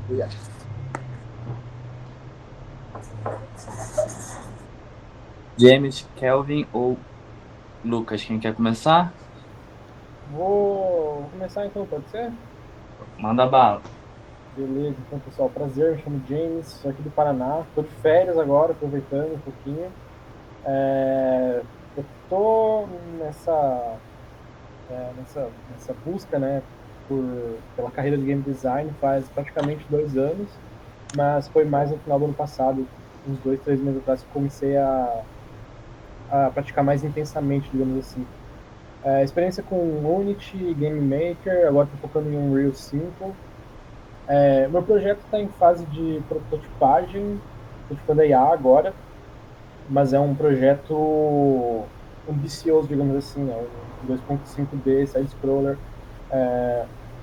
Obrigado. James, Kelvin ou Lucas, quem quer começar? Vou começar então, pode ser? Manda bala. Beleza, então pessoal, prazer, me chamo James, sou aqui do Paraná, estou de férias agora, aproveitando um pouquinho. Eu tô nessa busca, né, pela carreira de game design faz praticamente 2 anos, mas foi mais no final do ano passado, uns 2, 3 meses atrás, que comecei a praticar mais intensamente, digamos assim. Experiência com Unity, Game Maker, agora estou focando em Unreal 5. Meu projeto está em fase de prototipagem, prototipando a IA agora, mas é um projeto ambicioso, digamos assim, é um 2.5D side-scroller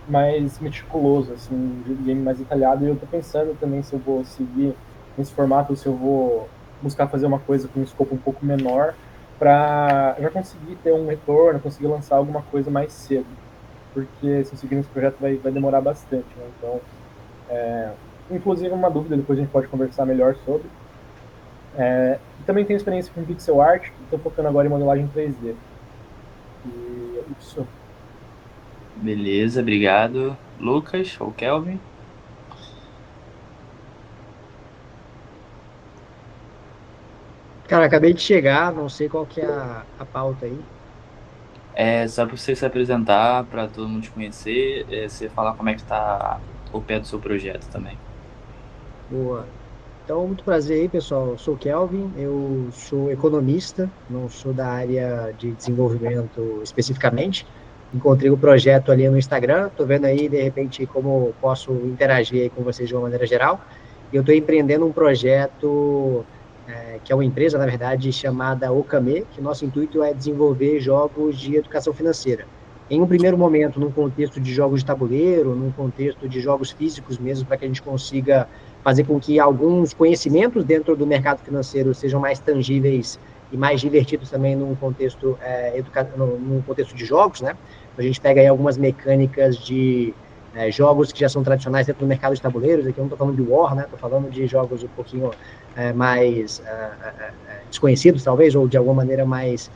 mais meticuloso, assim, um game mais detalhado, e eu estou pensando também se eu vou seguir nesse formato ou se eu vou buscar fazer uma coisa com um escopo um pouco menor para já conseguir ter um retorno, conseguir lançar alguma coisa mais cedo, porque se eu seguir nesse projeto vai demorar bastante, né? Então, inclusive uma dúvida, depois a gente pode conversar melhor sobre. Também tenho experiência com pixel art, estou focando agora em modelagem 3D. E é isso. Beleza, obrigado. Lucas ou Kelvin? Cara, acabei de chegar, não sei qual que é a pauta aí. É só para você se apresentar, para todo mundo te conhecer, você falar como é que tá o pé do seu projeto também. Boa. Então, muito prazer aí, pessoal. Eu sou o Kelvin, eu sou economista, não sou da área de desenvolvimento especificamente. Encontrei o projeto ali no Instagram, estou vendo aí, de repente, como posso interagir aí com vocês de uma maneira geral. E eu estou empreendendo um projeto, que é uma empresa, na verdade, chamada Okame, que nosso intuito é desenvolver jogos de educação financeira. Em um primeiro momento, num contexto de jogos de tabuleiro, num contexto de jogos físicos mesmo, para que a gente consiga fazer com que alguns conhecimentos dentro do mercado financeiro sejam mais tangíveis e mais divertidos também num contexto, num contexto de jogos, né? A gente pega aí algumas mecânicas de jogos que já são tradicionais dentro do mercado de tabuleiros, aqui eu não estou falando de War, né? Estou falando de jogos um pouquinho mais desconhecidos, talvez, ou de alguma maneira mais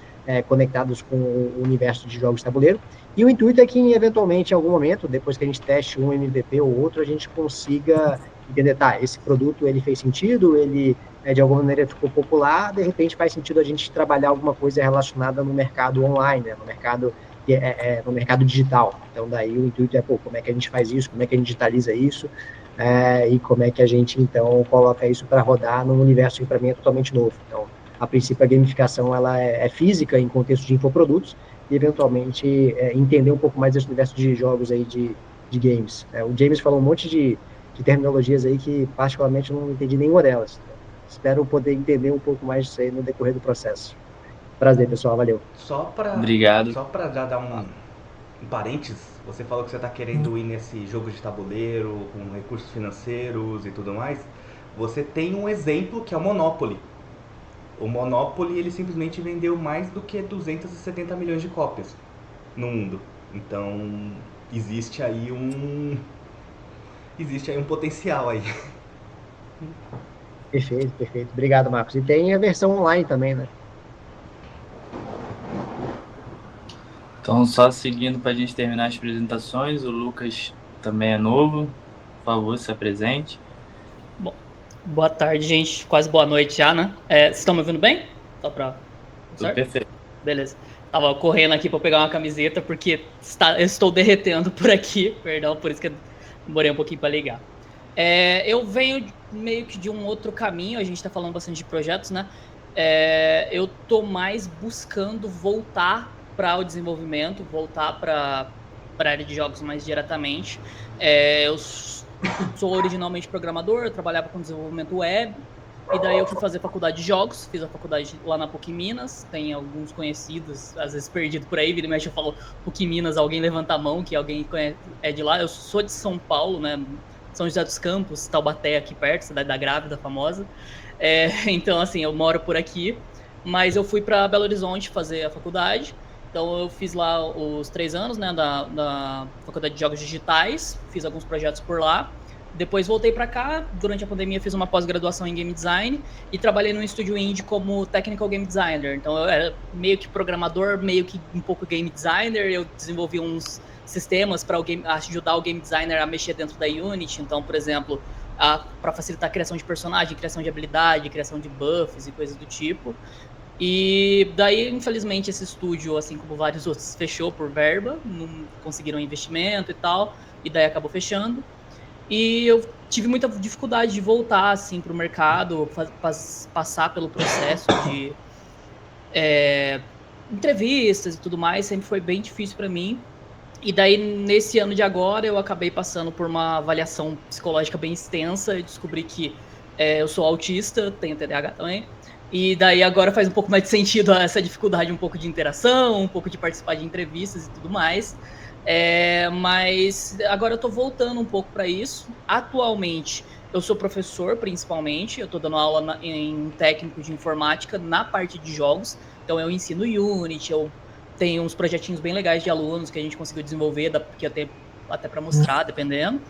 conectados com o universo de jogos de tabuleiro. E o intuito é que, eventualmente, em algum momento, depois que a gente teste um MVP ou outro, a gente consiga entender, tá, esse produto ele fez sentido, ele de alguma maneira ficou popular, de repente faz sentido a gente trabalhar alguma coisa relacionada no mercado online, né, no mercado no mercado digital. Então daí o intuito é, pô, como é que a gente faz isso, como é que a gente digitaliza isso, e como é que a gente então coloca isso para rodar num universo que para mim é totalmente novo. Então, a princípio a gamificação ela é física em contexto de infoprodutos e eventualmente entender um pouco mais desse universo de jogos aí de games. O James falou um monte de terminologias aí que, particularmente, eu não entendi nenhuma delas. Então, espero poder entender um pouco mais disso aí no decorrer do processo. Prazer, pessoal. Valeu. Só pra, Obrigado. só pra já dar um parênteses, você falou que você tá querendo ir nesse jogo de tabuleiro, com recursos financeiros e tudo mais. Você tem um exemplo que é o Monopoly. O Monopoly ele simplesmente vendeu mais do que 270 milhões de cópias no mundo. Então existe aí um potencial aí. Perfeito, perfeito. Obrigado, Marcos. E tem a versão online também, né? Então, só seguindo para a gente terminar as apresentações, o Lucas também é novo. Por favor, se apresente. Bom, boa tarde, gente. Quase boa noite já, né? Vocês estão me ouvindo bem? Só pra. Tudo Tudo certo? perfeito. Beleza. Tava correndo aqui pra pegar uma camiseta porque eu estou derretendo por aqui. Perdão, por isso que eu demorei um pouquinho pra ligar. Eu venho meio que de um outro caminho. A gente tá falando bastante de projetos, né? Eu tô mais buscando voltar para o desenvolvimento, voltar para a área de jogos mais diretamente. Eu sou originalmente programador, eu trabalhava com desenvolvimento web, e daí eu fui fazer faculdade de jogos, fiz a faculdade lá na PUC Minas, tem alguns conhecidos, às vezes perdido por aí, vira e mexe eu falo PUC Minas, alguém levanta a mão, que alguém conhece, é de lá. Eu sou de São Paulo, né, São José dos Campos, Taubaté, aqui perto, cidade da Grávida, famosa. Então, assim, eu moro por aqui, mas eu fui para Belo Horizonte fazer a faculdade. Então, eu fiz lá os 3 anos, né, da Faculdade de Jogos Digitais, fiz alguns projetos por lá. Depois voltei para cá, durante a pandemia fiz uma pós-graduação em Game Design e trabalhei num estúdio indie como Technical Game Designer. Então eu era meio que programador, meio que um pouco game designer, eu desenvolvi uns sistemas para ajudar o game designer a mexer dentro da Unity. Então, por exemplo, para facilitar a criação de personagem, criação de habilidade, criação de buffs e coisas do tipo. E daí, infelizmente, esse estúdio, assim como vários outros, fechou por verba, não conseguiram investimento e tal, e daí acabou fechando. E eu tive muita dificuldade de voltar, assim, pro mercado, passar pelo processo de entrevistas e tudo mais, sempre foi bem difícil para mim. E daí, nesse ano de agora, eu acabei passando por uma avaliação psicológica bem extensa e descobri que eu sou autista, tenho TDAH também. E daí agora faz um pouco mais de sentido essa dificuldade, um pouco de interação, um pouco de participar de entrevistas e tudo mais. Mas agora eu tô voltando um pouco para isso. Atualmente, eu sou professor, principalmente. Eu tô dando aula em técnico de informática na parte de jogos. Então eu ensino Unity, eu tenho uns projetinhos bem legais de alunos que a gente conseguiu desenvolver, que até para mostrar, dependendo.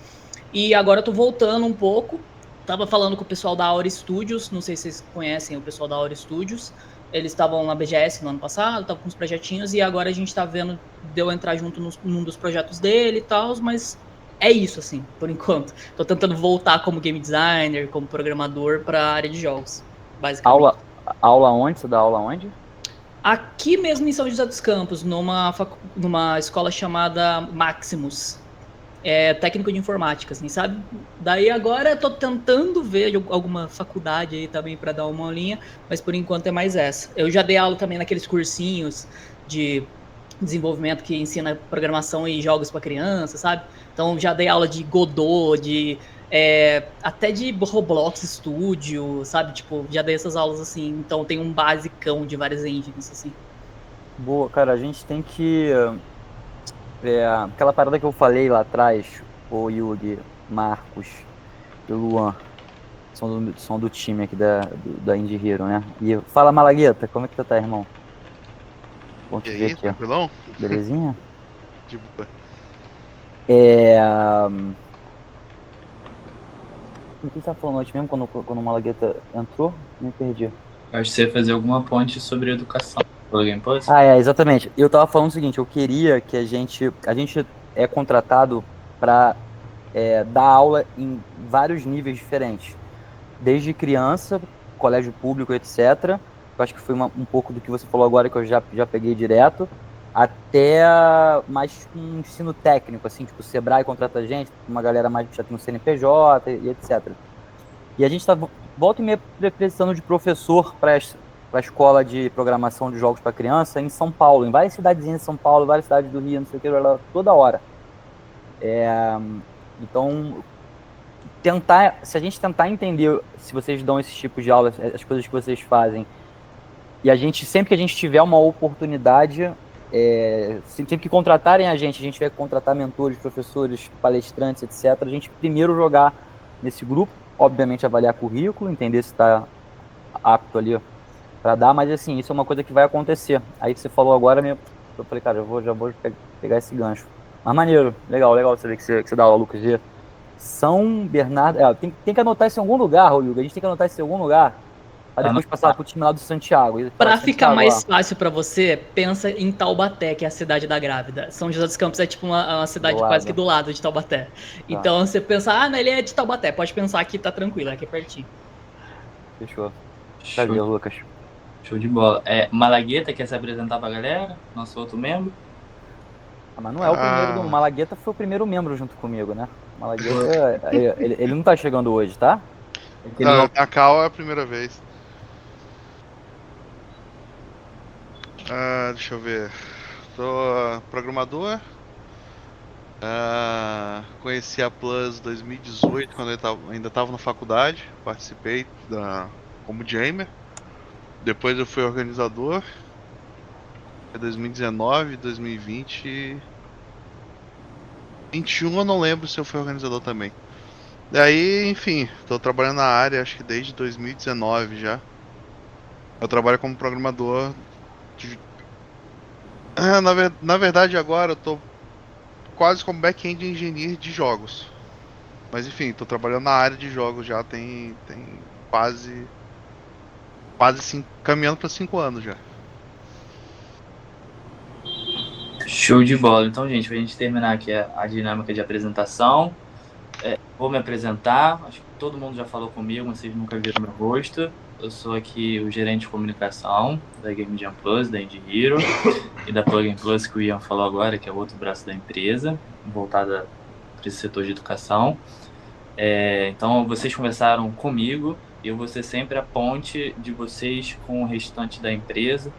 E agora eu tô voltando um pouco. Tava falando com o pessoal da Aura Studios, não sei se vocês conhecem o pessoal da Aura Studios. Eles estavam na BGS no ano passado, estavam com uns projetinhos, e agora a gente tá vendo, deu entrar junto num dos projetos dele e tal, mas é isso, assim, por enquanto. Tô tentando voltar como game designer, como programador pra área de jogos, basicamente. Aula onde? Você dá aula onde? Aqui mesmo em São José dos Campos, numa escola chamada Maximus. Técnico de informática, assim, sabe? Daí agora eu tô tentando ver alguma faculdade aí também para dar uma aulinha, mas por enquanto é mais essa. Eu já dei aula também naqueles cursinhos de desenvolvimento que ensina programação e jogos para criança, sabe? Então já dei aula de Godot, até de Roblox Studio, sabe? Tipo, já dei essas aulas assim, então tem um basicão de várias engines, assim. Boa, cara, a gente tem que... aquela parada que eu falei lá atrás, o Yugi, Marcos e o Luan, são do time aqui da Indie Hero, né? E fala, Malagueta, como é que tu tá, irmão? Bom te E ver aí, aqui, tranquilão? ó. Belezinha? De boa. O que você tá falando antes mesmo, quando o Malagueta entrou? Me perdi. Acho que você ia fazer alguma ponte sobre educação pelo Game Pass. Exatamente. Eu tava falando o seguinte, eu queria que a gente é contratado para dar aula em vários níveis diferentes. Desde criança, colégio público, etc. Eu acho que foi um pouco do que você falou agora, que eu já peguei direto, até mais um ensino técnico, assim, tipo, o Sebrae contrata a gente, uma galera mais que já tem um CNPJ e etc. E a gente tá volta e meia precisando de professor para a escola de programação de jogos para criança em São Paulo, em várias cidadezinhas de São Paulo, várias cidades do Rio, não sei o que, toda hora. Então, se a gente tentar entender se vocês dão esses tipos de aulas, as coisas que vocês fazem, e sempre que a gente tiver uma oportunidade, sempre que contratarem a gente tiver que contratar mentores, professores, palestrantes, etc., a gente primeiro jogar nesse grupo, obviamente avaliar currículo, entender se está apto ali para dar, mas assim, isso é uma coisa que vai acontecer. Aí você falou agora, eu falei, cara, já vou pegar esse gancho. Mas maneiro, legal saber que você dá aula, Lucas, de São Bernardo. Tem que anotar isso em algum lugar, Rodrigo. A gente tem que anotar isso em algum lugar para depois passar pro time lá do Santiago. Para ficar mais fácil para você, pensa em Taubaté, que é a cidade da grávida. São José dos Campos é tipo uma cidade quase que do lado de Taubaté. Tá. Então você pensa, ele é de Taubaté, pode pensar que tá tranquilo, aqui é pertinho. Fechou. Prazer, Lucas. Show de bola. Malagueta quer se apresentar pra galera? Nosso outro membro? Mas não é o primeiro. O Malagueta foi o primeiro membro junto comigo, né? O Malagueta, ele não tá chegando hoje, tá? Não, na Cal é a primeira vez. Deixa eu ver. Sou programador. Conheci a Plus 2018, quando eu ainda estava na faculdade. Participei como gamer. Depois eu fui organizador. 2019, 2020. 21 eu não lembro se eu fui organizador também. Daí, enfim, tô trabalhando na área acho que desde 2019 já. Eu trabalho como programador. Na verdade agora eu tô quase como back-end engineer de jogos. Mas enfim, tô trabalhando na área de jogos já tem quase caminhando para 5 anos já. Show de bola. Então, gente, pra gente terminar aqui a dinâmica de apresentação, vou me apresentar. Acho que todo mundo já falou comigo, mas vocês nunca viram meu rosto. Eu sou aqui o gerente de comunicação da Game Jam Plus, da Indie Hero, e da Plugin Plus, que o Ian falou agora, que é o outro braço da empresa, voltada para esse setor de educação. Então, vocês conversaram comigo e eu vou ser sempre a ponte de vocês com o restante da empresa.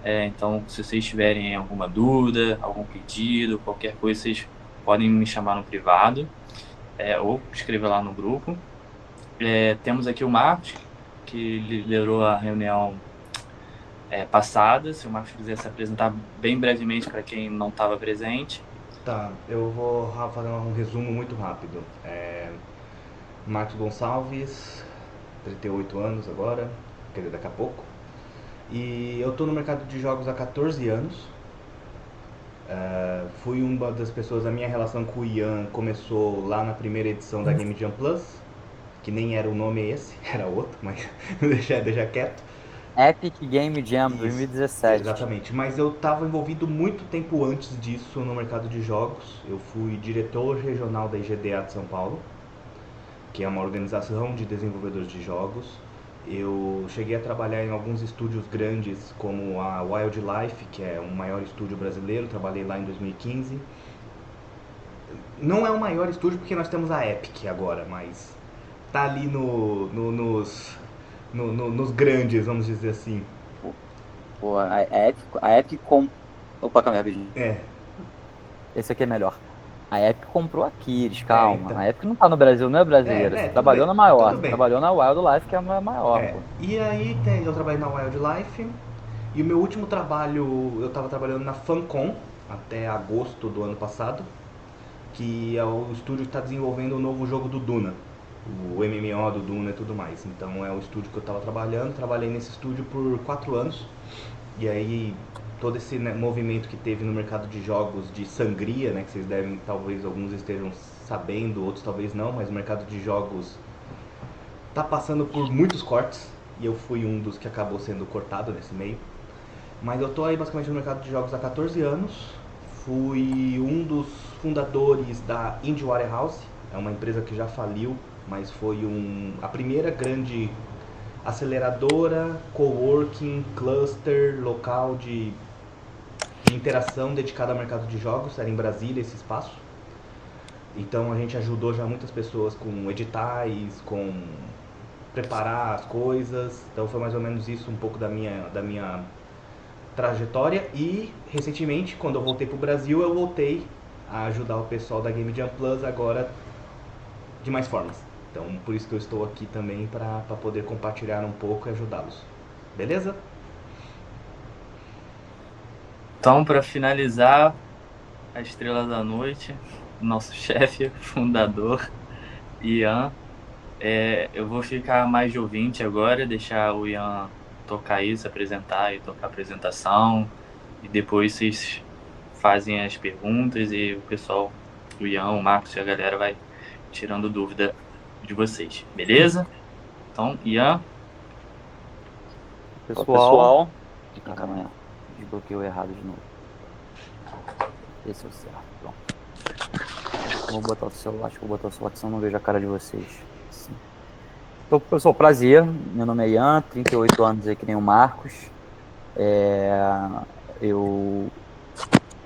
Então, se vocês tiverem alguma dúvida, algum pedido, qualquer coisa, vocês podem me chamar no privado ou escrever lá no grupo. Temos aqui o Marcos, que liderou a reunião passada. Se o Marcos quiser se apresentar bem brevemente para quem não estava presente. Tá, eu vou fazer um resumo muito rápido. Marcos Gonçalves, 38 anos agora, quer dizer, daqui a pouco. E eu tô no mercado de jogos há 14 anos. Fui uma das pessoas, a minha relação com o Ian começou lá na primeira edição da Game Jam Plus, que nem era o nome esse, era outro, mas deixa quieto. Epic Game Jam Isso, 2017. Exatamente, mas eu estava envolvido muito tempo antes disso no mercado de jogos. Eu fui diretor regional da IGDA de São Paulo, que é uma organização de desenvolvedores de jogos. Eu cheguei a trabalhar em alguns estúdios grandes, como a Wildlife, que é o maior estúdio brasileiro, trabalhei lá em 2015. Não é o maior estúdio porque nós temos a Epic agora, mas tá ali nos grandes, vamos dizer assim. Pô, a Epic Opa, calma aí, rapidinho. Esse aqui é melhor. A Epic comprou a Aquiles, calma. Então. A Epic não tá no Brasil, não é brasileira. Você trabalhou bem, na maior, tudo bem. trabalhou na Wildlife, que é a maior. Pô. E aí eu trabalhei na Wildlife, e o meu último trabalho, eu estava trabalhando na Funcom até agosto do ano passado, que é o estúdio que está desenvolvendo o novo jogo do Duna, o MMO do Duna e tudo mais. Então é o estúdio que eu estava trabalhando, trabalhei nesse estúdio por 4 anos, e aí todo esse movimento que teve no mercado de jogos de sangria, né, que vocês devem, talvez alguns estejam sabendo, outros talvez não, mas o mercado de jogos tá passando por muitos cortes, e eu fui um dos que acabou sendo cortado nesse meio. Mas eu tô aí basicamente no mercado de jogos há 14 anos, fui um dos fundadores da Indie Warehouse, é uma empresa que já faliu, mas foi a primeira grande aceleradora, coworking, cluster, local de interação dedicada ao mercado de jogos, era em Brasília esse espaço. Então a gente ajudou já muitas pessoas com editais, com preparar as coisas. Então foi mais ou menos isso um pouco da minha trajetória. E recentemente, quando eu voltei pro Brasil, eu voltei a ajudar o pessoal da Game Jam Plus agora de mais formas. Então por isso que eu estou aqui também para poder compartilhar um pouco e ajudá-los. Beleza? Então, para finalizar, a estrela da noite, nosso chefe, fundador, Ian. Eu vou ficar mais de ouvinte agora, deixar o Ian tocar isso, apresentar e tocar a apresentação. E depois vocês fazem as perguntas e o pessoal, o Ian, o Marcos e a galera vai tirando dúvida de vocês. Beleza? Então, Ian. Pessoal. Calma aí. Desbloqueou errado de novo. Esse é o certo. Pronto. Vou botar o celular, acho que vou botar o celular, que senão eu não vejo a cara de vocês. Sim. Então, pessoal, prazer. Meu nome é Ian, 38 anos aí, que nem o Marcos. Eu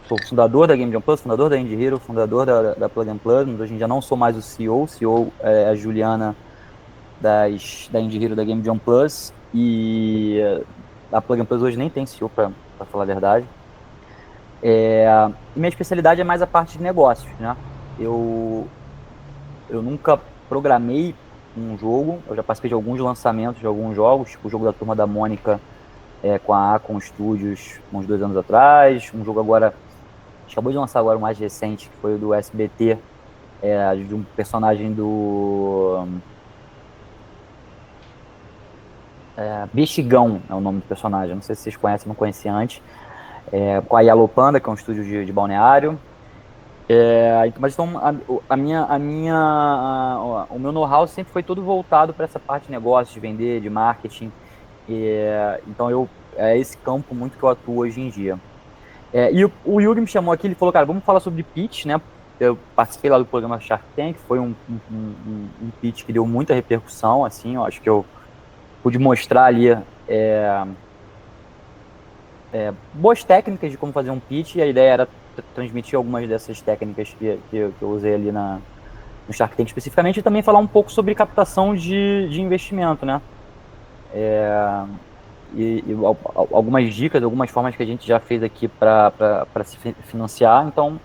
sou fundador da Game Jam Plus, fundador da Indie Hero, fundador da Plugin Plus. Mas hoje em dia não sou mais o CEO. O CEO é a Juliana da Indie Hero da Game Jam Plus. E a Plugin Plus hoje nem tem CEO, para falar a verdade. E minha especialidade é mais a parte de negócios, né? Eu nunca programei um jogo, eu já participei de alguns lançamentos de alguns jogos, tipo o jogo da Turma da Mônica com a Acon Studios uns 2 anos atrás, um jogo agora, acabou de lançar agora o mais recente, que foi o do SBT, de um personagem do... Bexigão é o nome do personagem, não sei se vocês conhecem, não conhecia antes, com a Yellow Panda, que é um estúdio de balneário. Mas então o meu know-how sempre foi todo voltado para essa parte de negócios, de vender, de marketing. Então é esse campo muito que eu atuo hoje em dia. E o Yuri me chamou aqui, ele falou, cara, vamos falar sobre pitch, né? Eu participei lá do programa Shark Tank, foi um pitch que deu muita repercussão, assim, eu acho que eu pude mostrar ali boas técnicas de como fazer um pitch, e a ideia era transmitir algumas dessas técnicas que eu usei ali no Shark Tank especificamente, e também falar um pouco sobre captação de investimento, né? E algumas dicas, algumas formas que a gente já fez aqui para se financiar. Então,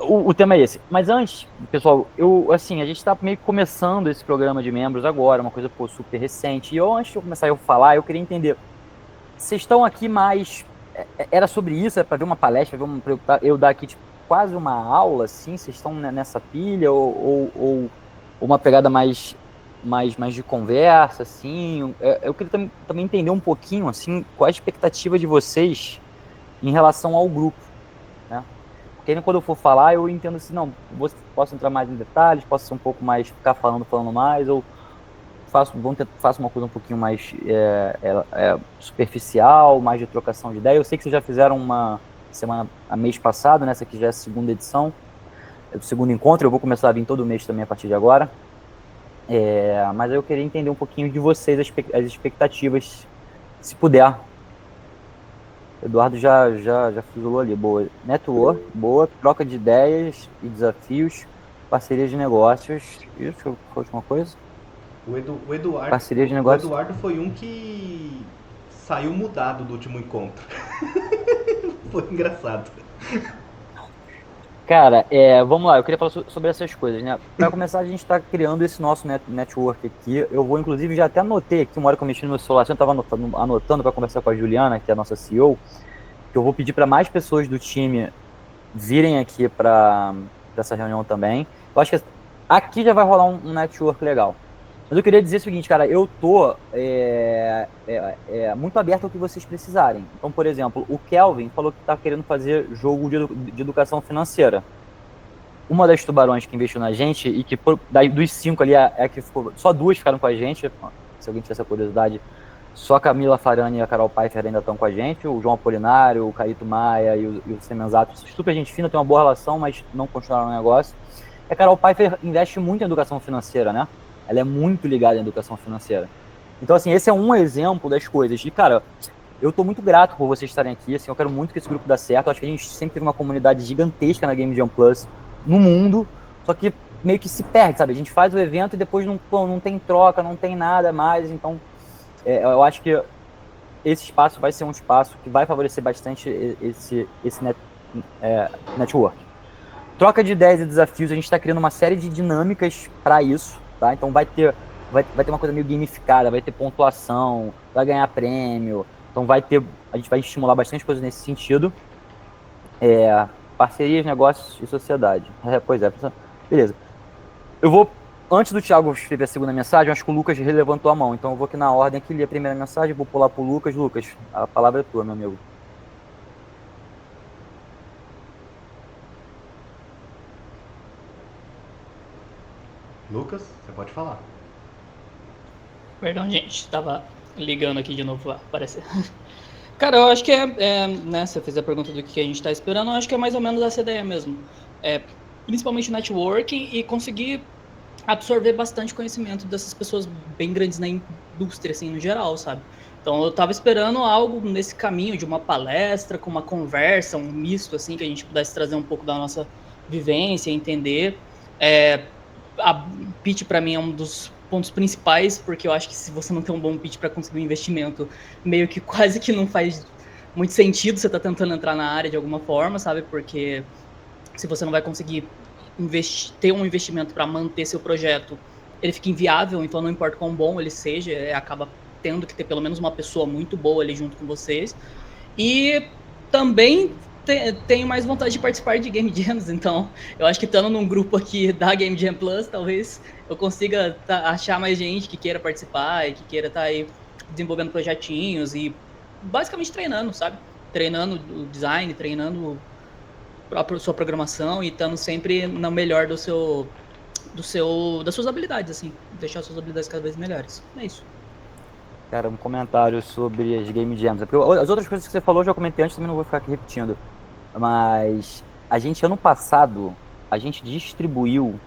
o tema é esse. Mas antes, pessoal, a gente está meio que começando esse programa de membros agora, uma coisa super recente. E antes de eu começar a falar, eu queria entender, vocês estão aqui mais... Era sobre isso? É para ver uma palestra, para eu dar aqui tipo, quase uma aula, assim? Vocês estão nessa pilha? Ou uma pegada mais de conversa, assim? Eu queria também entender um pouquinho, assim, qual a expectativa de vocês em relação ao grupo, né? Porque quando eu for falar, eu entendo assim, não, posso entrar mais em detalhes, posso ser um pouco mais, ficar falando mais, ou faço uma coisa um pouquinho mais superficial, mais de trocação de ideia. Eu sei que vocês já fizeram uma semana, mês passado, né? Essa aqui já é a segunda edição, é o segundo encontro, eu vou começar a vir todo mês também a partir de agora. Mas eu queria entender um pouquinho de vocês, as expectativas, se puder. Eduardo já fuzilou ali. Boa. Network, boa. Troca de ideias e desafios. Parceria de negócios. Isso, foi a última coisa? O Eduardo, parceria de negócios. O Eduardo foi um que saiu mudado do último encontro. Foi engraçado. Cara, vamos lá, eu queria falar sobre essas coisas, né? Para começar, a gente está criando esse nosso network aqui. Eu vou, inclusive, já até anotei aqui, uma hora que eu mexi no meu celular, eu estava anotando para conversar com a Juliana, que é a nossa CEO, que eu vou pedir para mais pessoas do time virem aqui para essa reunião também. Eu acho que aqui já vai rolar um network legal. Mas eu queria dizer o seguinte, cara, eu tô muito aberto ao que vocês precisarem. Então, por exemplo, o Kelvin falou que tá querendo fazer jogo de educação financeira. Uma das tubarões que investiu na gente, e que dos 5 ali, que ficou, só 2 ficaram com a gente, se alguém tiver essa curiosidade, só a Camila Farani e a Carol Pfeiffer ainda estão com a gente, o João Apolinário, o Caíto Maia e o Semenzato, super gente fina, tem uma boa relação, mas não continuaram no negócio. A Carol Pfeiffer investe muito em educação financeira, né? Ela é muito ligada em educação financeira. Então, assim, esse é um exemplo das coisas. E, cara, eu tô muito grato por vocês estarem aqui. Assim, eu quero muito que esse grupo dê certo. Eu acho que a gente sempre teve uma comunidade gigantesca na Game Jam Plus no mundo, só que meio que se perde, sabe? A gente faz o evento e depois não tem troca, não tem nada mais. Então, eu acho que esse espaço vai ser um espaço que vai favorecer bastante esse network. Troca de ideias e desafios. A gente está criando uma série de dinâmicas para isso. Tá? Então vai ter uma coisa meio gamificada, vai ter pontuação, vai ganhar prêmio, então a gente vai estimular bastante coisas nesse sentido. Parcerias, negócios e sociedade. Pois é, beleza. Eu vou, antes do Thiago escrever a segunda mensagem, acho que o Lucas levantou a mão, então eu vou aqui na ordem aqui, ler a primeira mensagem, vou pular pro Lucas. Lucas, a palavra é tua, meu amigo. Lucas, você pode falar. Perdão, gente, tava ligando aqui de novo pra aparecer. Cara, eu acho que né, você fez a pergunta do que a gente tá esperando, eu acho que é mais ou menos essa ideia mesmo. Principalmente networking e conseguir absorver bastante conhecimento dessas pessoas bem grandes na indústria, assim, no geral, sabe? Então eu tava esperando algo nesse caminho de uma palestra, com uma conversa, um misto, assim, que a gente pudesse trazer um pouco da nossa vivência, entender. A pitch para mim é um dos pontos principais, porque eu acho que se você não tem um bom pitch para conseguir um investimento, meio que quase que não faz muito sentido você tá tentando entrar na área de alguma forma, sabe? Porque se você não vai conseguir ter um investimento para manter seu projeto, ele fica inviável, então não importa quão bom ele seja, acaba tendo que ter pelo menos uma pessoa muito boa ali junto com vocês. E também tenho mais vontade de participar de Game Jams, então eu acho que estando num grupo aqui da Game Jam Plus, talvez eu consiga achar mais gente que queira participar e que queira estar aí desenvolvendo projetinhos e basicamente treinando, sabe? Treinando o design, treinando sua programação e estando sempre no melhor das suas habilidades, assim, deixar suas habilidades cada vez melhores. É isso. Cara, um comentário sobre as Game Jams. Porque as outras coisas que você falou eu já comentei antes, também não vou ficar aqui repetindo. Mas ano passado, a gente distribuiu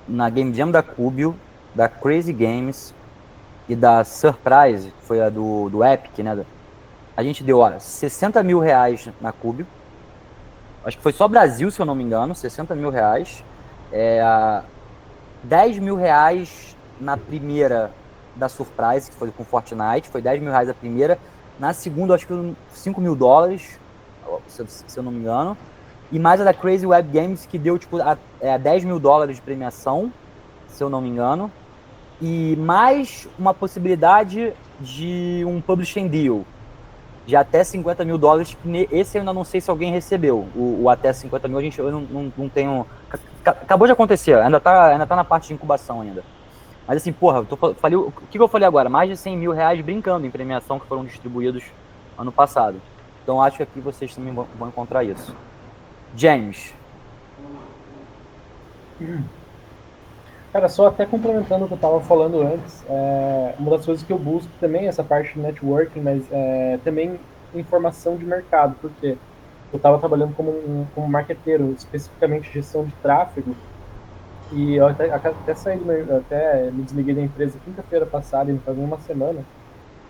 na Game Jam da Cubio, da Crazy Games e da Surprise, que foi a do Epic, né? A gente deu, olha, 60 mil reais na Cubio. Acho que foi só Brasil, se eu não me engano, 60 mil reais. 10 mil reais na primeira da Surprise, que foi com Fortnite, foi 10 mil reais a primeira. Na segunda, acho que 5 mil dólares, se eu não me engano. E mais a da Crazy Web Games, que deu tipo 10 mil dólares de premiação, se eu não me engano. E mais uma possibilidade de um publishing deal de até 50 mil dólares. Esse eu ainda não sei se alguém recebeu. O até 50 mil, eu não tenho. Acabou de acontecer, ainda tá na parte de incubação ainda. Mas assim, porra, o que eu falei agora? Mais de 100 mil reais brincando em premiação que foram distribuídos ano passado. Então acho que aqui vocês também vão encontrar isso. James. Cara, só até complementando o que eu estava falando antes, uma das coisas que eu busco também é essa parte de networking, mas também informação de mercado, porque eu estava trabalhando como marqueteiro, especificamente gestão de tráfego, e eu até saí até me desliguei da empresa quinta-feira passada, e não faz uma semana,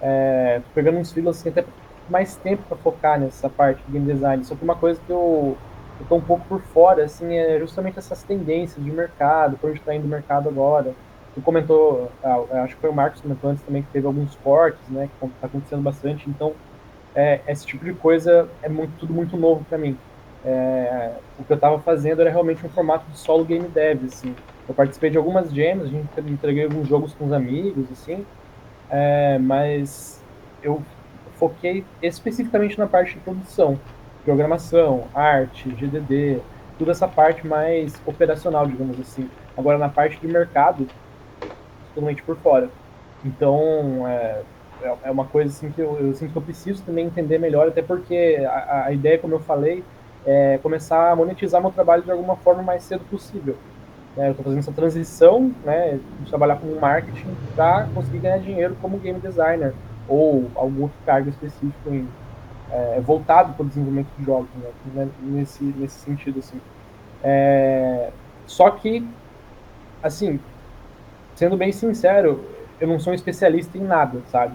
tô pegando uns freelas assim, até mais tempo para focar nessa parte de game design, só que uma coisa que eu tô um pouco por fora, assim, é justamente essas tendências de mercado, para onde está indo o mercado agora. Tu comentou, acho que foi o Marcos que comentou antes também, que teve alguns cortes, né, que está acontecendo bastante, então esse tipo de coisa tudo muito novo para mim. O que eu estava fazendo era realmente um formato de solo game dev, assim. Eu participei de algumas jams, a gente entreguei alguns jogos com os amigos, assim, mas eu foquei especificamente na parte de produção, programação, arte, GDD, toda essa parte mais operacional, digamos assim. Agora, na parte de mercado, totalmente por fora. Então, é uma coisa assim que eu sinto que eu preciso também entender melhor, até porque a ideia, como eu falei, é começar a monetizar meu trabalho de alguma forma o mais cedo possível. Eu estou fazendo essa transição, né, de trabalhar com marketing para conseguir ganhar dinheiro como game designer ou algum outro cargo específico voltado para o desenvolvimento de jogos, né, nesse sentido, assim. Só que, assim, sendo bem sincero, eu não sou um especialista em nada, sabe?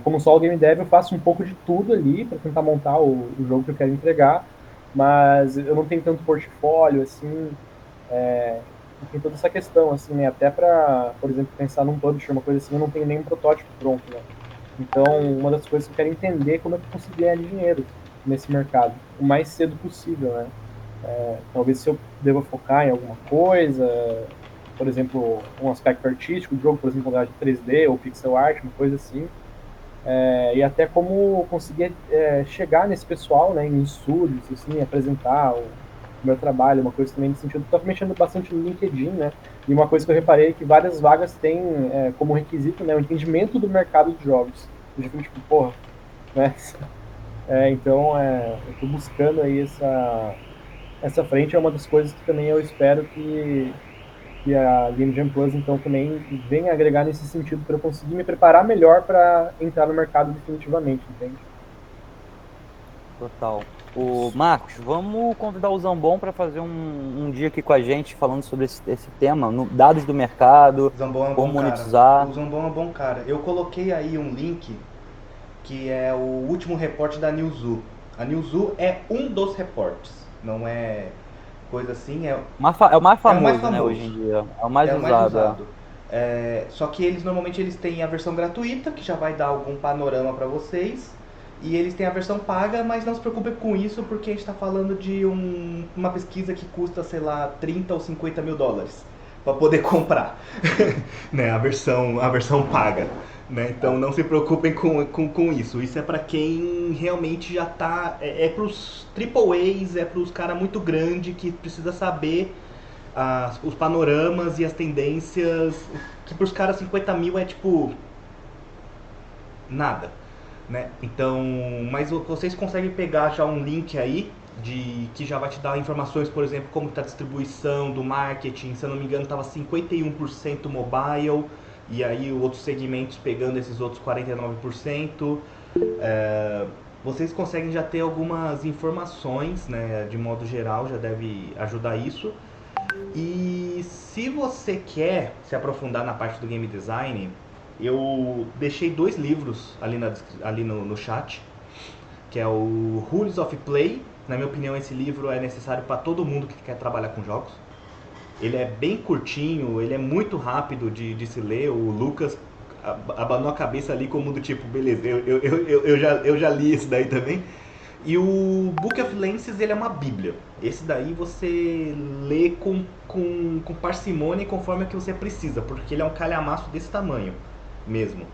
Como solo game dev, eu faço um pouco de tudo ali para tentar montar o jogo que eu quero entregar, mas eu não tenho tanto portfólio, assim, tem toda essa questão, assim, né? Até para, por exemplo, pensar num publisher, uma coisa assim, eu não tenho nenhum protótipo pronto, né? Então, uma das coisas que eu quero entender é como é que eu consigo ganhar dinheiro nesse mercado, o mais cedo possível, né? Talvez se eu deva focar em alguma coisa, por exemplo, um aspecto artístico do jogo, por exemplo, de 3D ou pixel art, uma coisa assim, e até como conseguir chegar nesse pessoal, né, em estúdios, assim, apresentar o meu trabalho, uma coisa também nesse sentido. Estou mexendo bastante no LinkedIn, né, e uma coisa que eu reparei é que várias vagas têm como requisito, né, o entendimento do mercado de jogos. Eu fico tipo, porra, né, então eu estou buscando aí essa frente, é uma das coisas que também eu espero que a Game Jam Plus, então, também vem agregar nesse sentido para eu conseguir me preparar melhor para entrar no mercado definitivamente, entende? Total. O Marcos, vamos convidar o Zambon para fazer um dia aqui com a gente falando sobre esse tema, dados do mercado, Zambon é um como bom monetizar. cara. O Zambon é um bom cara. Eu coloquei aí um link que é o último reporte da Newzoo. A Newzoo é um dos reportes, não é coisa assim, é o mais famoso, famoso, né, hoje em dia. É o mais usado. Só que normalmente eles têm a versão gratuita, que já vai dar algum panorama para vocês, e eles têm a versão paga, mas não se preocupe com isso, porque a gente está falando de uma pesquisa que custa, sei lá, 30 ou 50 mil dólares para poder comprar, né, a versão paga. Né? Então não se preocupem com isso. Isso é para quem realmente já tá. É pros AAAs, é pros caras muito grandes que precisa saber os panoramas e as tendências. Que pros caras 50 mil é tipo. Nada. Né? Então. Mas vocês conseguem pegar já um link aí que já vai te dar informações, por exemplo, como está a distribuição do marketing. Se eu não me engano, estava 51% mobile, e aí outros segmentos pegando esses outros 49%. Vocês conseguem já ter algumas informações, né, de modo geral, já deve ajudar isso. E se você quer se aprofundar na parte do game design, eu deixei 2 livros ali no chat, que é o Rules of Play. Na minha opinião, esse livro é necessário para todo mundo que quer trabalhar com jogos. Ele é bem curtinho, ele é muito rápido de se ler. O Lucas abanou a cabeça ali como do tipo, beleza, eu já li esse daí também. E o Book of Lances, ele é uma bíblia. Esse daí você lê com parcimônia e conforme que você precisa, porque ele é um calhamaço desse tamanho mesmo.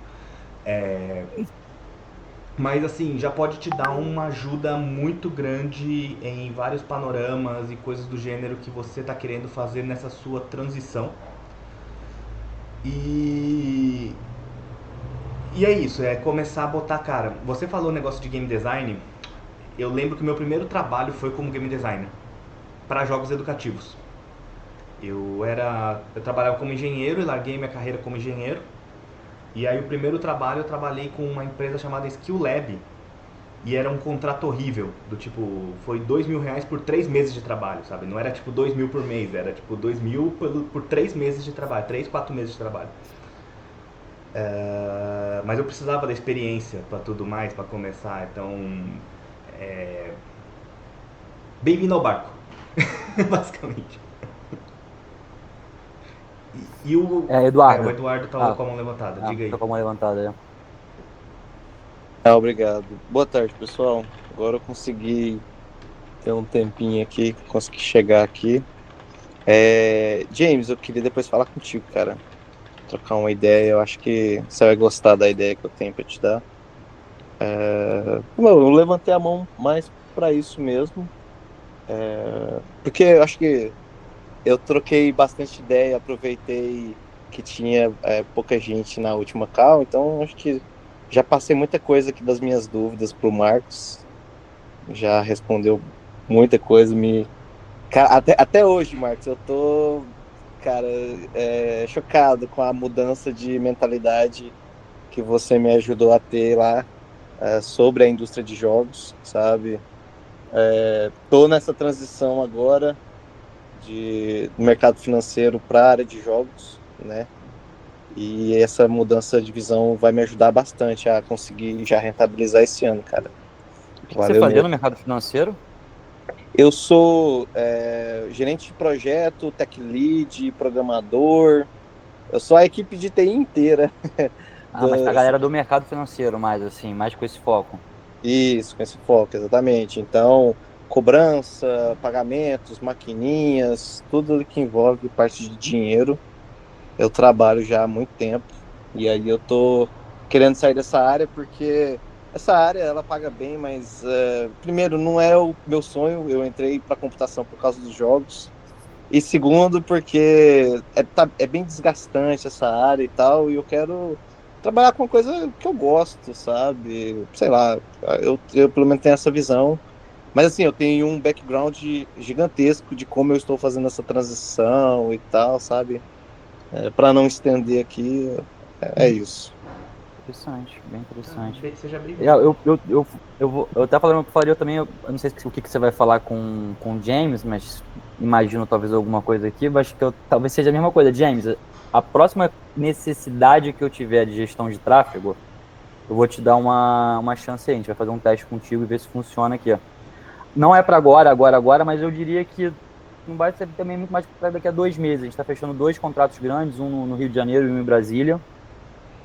Mas assim, já pode te dar uma ajuda muito grande em vários panoramas e coisas do gênero que você está querendo fazer nessa sua transição. E é isso, é começar a botar a cara. Você falou o negócio de game design. Eu lembro que o meu primeiro trabalho foi como game designer para jogos educativos. Eu trabalhava como engenheiro e larguei minha carreira como engenheiro. E aí o primeiro trabalho eu trabalhei com uma empresa chamada Skill Lab. E era um contrato horrível, do tipo, foi R$2.000 por 3 meses de trabalho, sabe? Não era tipo 2.000 por mês, era tipo 2.000 por 3 meses de trabalho, 3, 4 meses de trabalho. Mas eu precisava da experiência para tudo mais, para começar, então... Bem-vindo ao barco, basicamente. E o Eduardo. O Eduardo tá com a mão levantada, diga aí. Tô com a mão levantada, Obrigado. Boa tarde, pessoal. Agora eu consegui ter um tempinho aqui, consegui chegar aqui. James, eu queria depois falar contigo, cara. Trocar uma ideia, eu acho que você vai gostar da ideia que eu tenho para te dar. Eu levantei a mão mais para isso mesmo, porque eu acho que eu troquei bastante ideia, aproveitei que tinha pouca gente na última call, então acho que já passei muita coisa aqui das minhas dúvidas pro Marcos, já respondeu muita coisa, Cara, até hoje, Marcos, eu tô, cara, chocado com a mudança de mentalidade que você me ajudou a ter lá sobre a indústria de jogos, sabe? Tô nessa transição agora do mercado financeiro para a área de jogos, né? E essa mudança de visão vai me ajudar bastante a conseguir já rentabilizar esse ano, cara. O que você fazia no mercado financeiro? Eu sou gerente de projeto, tech lead, programador. Eu sou a equipe de TI inteira. Mas a galera do mercado financeiro, mais assim, mais com esse foco. Isso, com esse foco, exatamente. Então, cobrança, pagamentos, maquininhas, tudo que envolve parte de dinheiro. Eu trabalho já há muito tempo e aí eu tô querendo sair dessa área porque essa área ela paga bem, mas primeiro não é o meu sonho. Eu entrei para computação por causa dos jogos e segundo porque é bem desgastante essa área e tal, e eu quero trabalhar com uma coisa que eu gosto, sabe? Sei lá, eu pelo menos tenho essa visão. Mas assim, eu tenho um background gigantesco de como eu estou fazendo essa transição e tal, sabe? Para não estender aqui, é isso. Interessante, bem interessante. Seja bem Eu até falaria também, eu não sei o que você vai falar com o James, mas imagino talvez alguma coisa aqui, mas acho que talvez seja a mesma coisa. James, a próxima necessidade que eu tiver de gestão de tráfego, eu vou te dar uma chance aí, a gente vai fazer um teste contigo e ver se funciona aqui. Não é para agora, mas eu diria que não vai ser também muito mais para daqui a 2 meses. A gente está fechando 2 contratos grandes, um no Rio de Janeiro e um em Brasília.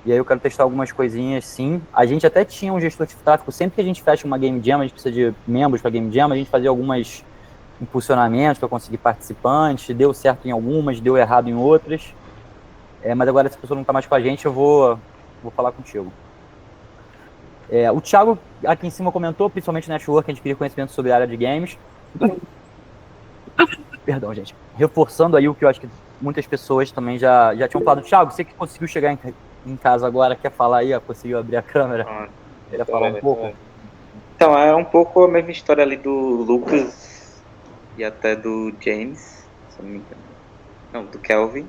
E aí eu quero testar algumas coisinhas, sim. A gente até tinha um gestor de tráfego. Sempre que a gente fecha uma Game Jam, a gente precisa de membros para Game Jam, a gente fazia alguns impulsionamentos para conseguir participantes. Deu certo em algumas, deu errado em outras. Mas agora, se a pessoa não está mais com a gente, eu vou falar contigo. O Thiago aqui em cima comentou, principalmente no network, a gente queria conhecimento sobre a área de games. Perdão, gente. Reforçando aí o que eu acho que muitas pessoas também já tinham falado. Thiago, você que conseguiu chegar em casa agora, quer falar aí? Conseguiu abrir a câmera? Quer falar um pouco? Então, é um pouco a mesma história ali do Lucas e até do James, se eu não me engano. Não, do Kelvin,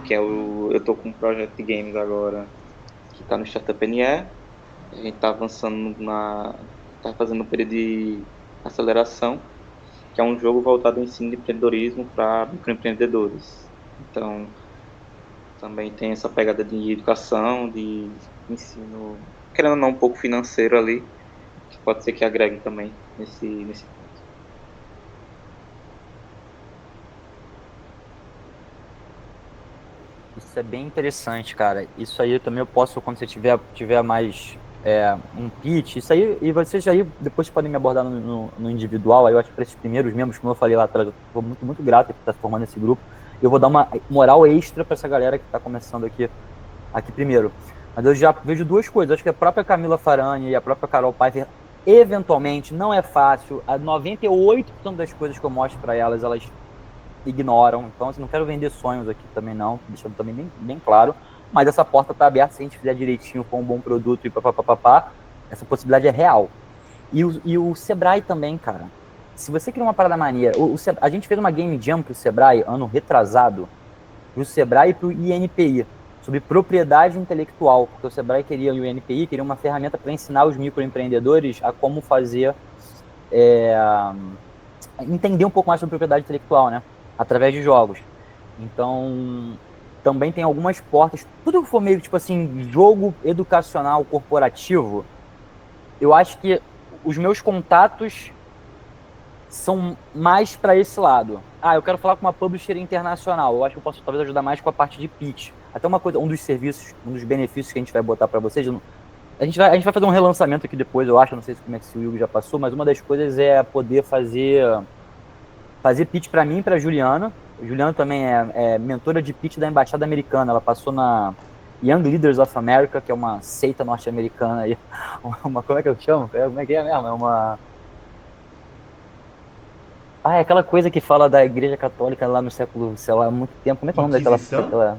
que é eu tô com um projeto de games agora que tá no Startup NE. A gente tá avançando tá fazendo um período de aceleração, que é um jogo voltado ao ensino de empreendedorismo para microempreendedores. Então, também tem essa pegada de educação, de ensino, querendo ou não, um pouco financeiro ali, que pode ser que agregue também nesse ponto. Isso é bem interessante, cara. Isso aí também eu posso, quando você tiver mais um pitch, isso aí, e vocês aí depois podem me abordar no individual, aí eu acho que para esses primeiros membros, como eu falei lá atrás, eu estou muito, muito grato por estar formando esse grupo. Eu vou dar uma moral extra para essa galera que está começando aqui primeiro. Mas eu já vejo duas coisas. Acho que a própria Camila Farani e a própria Carol Pfeiffer, eventualmente, não é fácil. A 98% das coisas que eu mostro para elas ignoram. Então, assim, não quero vender sonhos aqui também não, deixando também bem claro. Mas essa porta está aberta, se a gente fizer direitinho com um bom produto e papapá, essa possibilidade é real. E o Sebrae também, cara. Se você quer uma parada maneira, a gente fez uma Game Jam pro Sebrae, ano retrasado, pro Sebrae e pro INPI, sobre propriedade intelectual, porque o Sebrae queria, e o INPI queria uma ferramenta para ensinar os microempreendedores a como fazer, entender um pouco mais sobre propriedade intelectual, né? Através de jogos. Então, também tem algumas portas, tudo que for meio tipo assim, jogo educacional corporativo, eu acho que os meus contatos são mais para esse lado. Eu quero falar com uma publisher internacional, eu acho que eu posso talvez ajudar mais com a parte de pitch. Até uma coisa, um dos serviços, um dos benefícios que a gente vai botar para vocês, a gente vai fazer um relançamento aqui depois, eu acho, não sei como é que se o Hugo já passou, mas uma das coisas é poder fazer pitch para mim e para Juliana. A Juliana também é mentora de pitch da Embaixada Americana, ela passou na Young Leaders of America, que é uma seita norte-americana, como é que eu chamo? Como é que é mesmo? É uma... é aquela coisa que fala da Igreja Católica lá no século, sei lá, há muito tempo. Como é que é o nome daquela...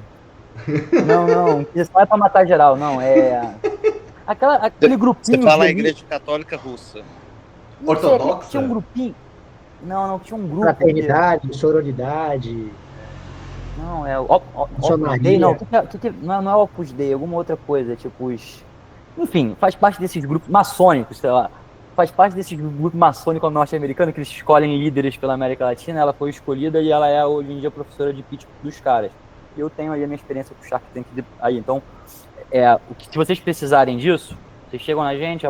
Não, Inquisição é pra matar geral, não, aquele grupinho... Você fala a Igreja Católica Russa. Ortodoxa? Tinha um grupinho... Não, tinha um grupo... Fraternidade, sororidade... Não, é Opus Dei, não, não é Opus Dei, alguma outra coisa, tipo enfim, faz parte desses grupos maçônicos, sei lá, faz parte desses grupos maçônicos norte-americanos que eles escolhem líderes pela América Latina. Ela foi escolhida e ela é hoje em dia professora de pitch dos caras. Eu tenho aí a minha experiência com o Shark Tank aí, então, se vocês precisarem disso, vocês chegam na gente,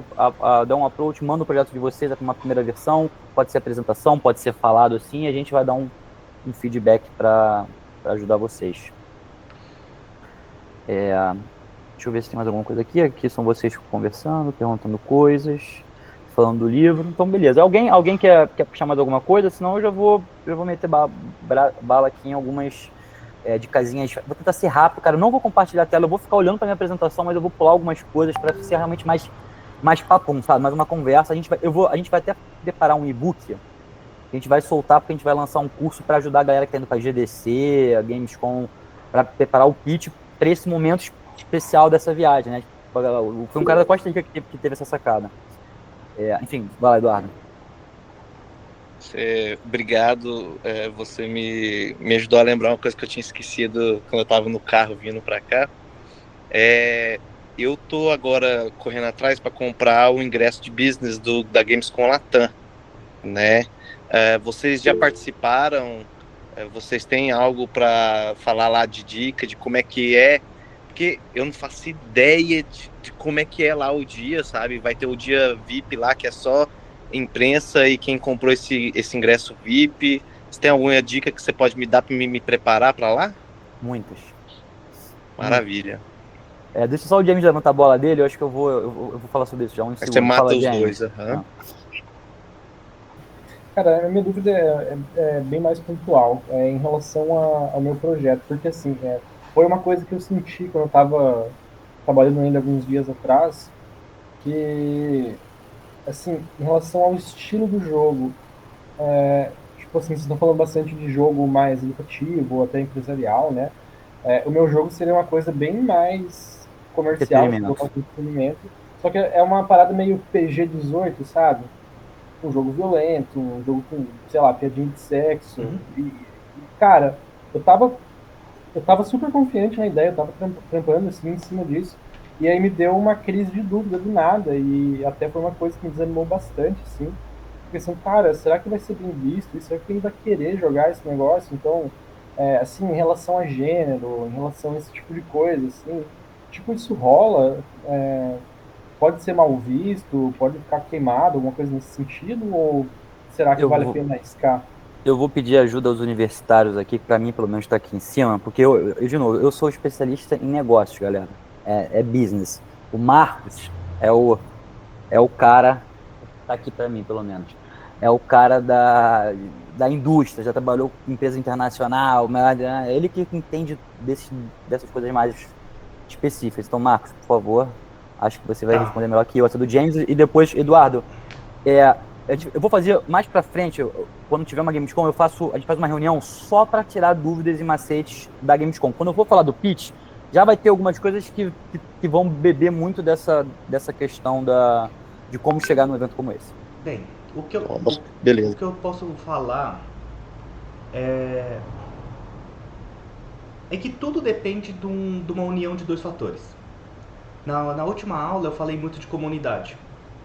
dão um approach, mandam o projeto de vocês para uma primeira versão, pode ser apresentação, pode ser falado assim, e a gente vai dar um feedback para ajudar vocês. Deixa eu ver se tem mais alguma coisa aqui. Aqui são vocês conversando, perguntando coisas, falando do livro. Então, beleza. Alguém quer puxar mais alguma coisa? Senão eu já vou meter bala aqui em algumas de casinhas. Vou tentar ser rápido, cara. Eu não vou compartilhar a tela, eu vou ficar olhando para minha apresentação, mas eu vou pular algumas coisas para ser realmente mais papum, sabe? Mais uma conversa. A gente vai até preparar um e-book que a gente vai soltar, porque a gente vai lançar um curso para ajudar a galera que está indo para a GDC, a Gamescom, para preparar o pitch para esse momento especial dessa viagem, né? Foi um cara da Costa Rica que teve essa sacada. Enfim, vai lá, Eduardo. Obrigado. Você me ajudou a lembrar uma coisa que eu tinha esquecido quando eu estava no carro vindo para cá. Eu tô agora correndo atrás para comprar o ingresso de business da Gamescom Latam, né? Vocês já participaram? Vocês têm algo para falar lá de dica de como é que é? Porque eu não faço ideia de como é que é lá o dia, sabe? Vai ter o dia VIP lá, que é só imprensa e quem comprou esse ingresso VIP. Você tem alguma dica que você pode me dar para me preparar para lá? Muitas. Maravilha. Deixa só o James levantar a bola dele, eu acho que eu vou falar sobre isso já. Você mata os dois, aham. Cara, a minha dúvida é bem mais pontual, em relação ao meu projeto, porque assim, foi uma coisa que eu senti quando eu estava trabalhando ainda alguns dias atrás, que, assim, em relação ao estilo do jogo, tipo assim, vocês estão falando bastante de jogo mais educativo, ou até empresarial, né? O meu jogo seria uma coisa bem mais comercial, entretenimento. Só que é uma parada meio PG-18, sabe? Um jogo violento, um jogo com, sei lá, piadinha de sexo. Cara, eu tava super confiante na ideia, eu tava trampando assim em cima disso. E aí me deu uma crise de dúvida do nada. E até foi uma coisa que me desanimou bastante, assim. Porque assim, cara, será que vai ser bem visto? E será que ele vai querer jogar esse negócio? Então, assim, em relação a gênero, em relação a esse tipo de coisa, assim, tipo, isso rola, pode ser mal visto, pode ficar queimado, alguma coisa nesse sentido? Ou será que Eu vale a vou, pena arriscar? eu vou pedir ajuda aos universitários aqui, que para mim, pelo menos, está aqui em cima, porque de novo, eu sou especialista em negócios, galera. É business. O Marcos é o cara, tá aqui para mim, pelo menos. É o cara da indústria, já trabalhou com empresa internacional, mas é ele que entende dessas coisas mais específicas. Então, Marcos, por favor, acho que você vai Tá. responder melhor que eu essa do James. E depois, Eduardo, eu vou fazer mais pra frente, quando tiver uma Gamescom, a gente faz uma reunião só para tirar dúvidas e macetes da Gamescom. Quando eu for falar do pitch, já vai ter algumas coisas que vão beber muito dessa questão de como chegar num evento como esse. Bem, o que Beleza. eu posso falar é que tudo depende de uma união de dois fatores. Na última aula eu falei muito de comunidade.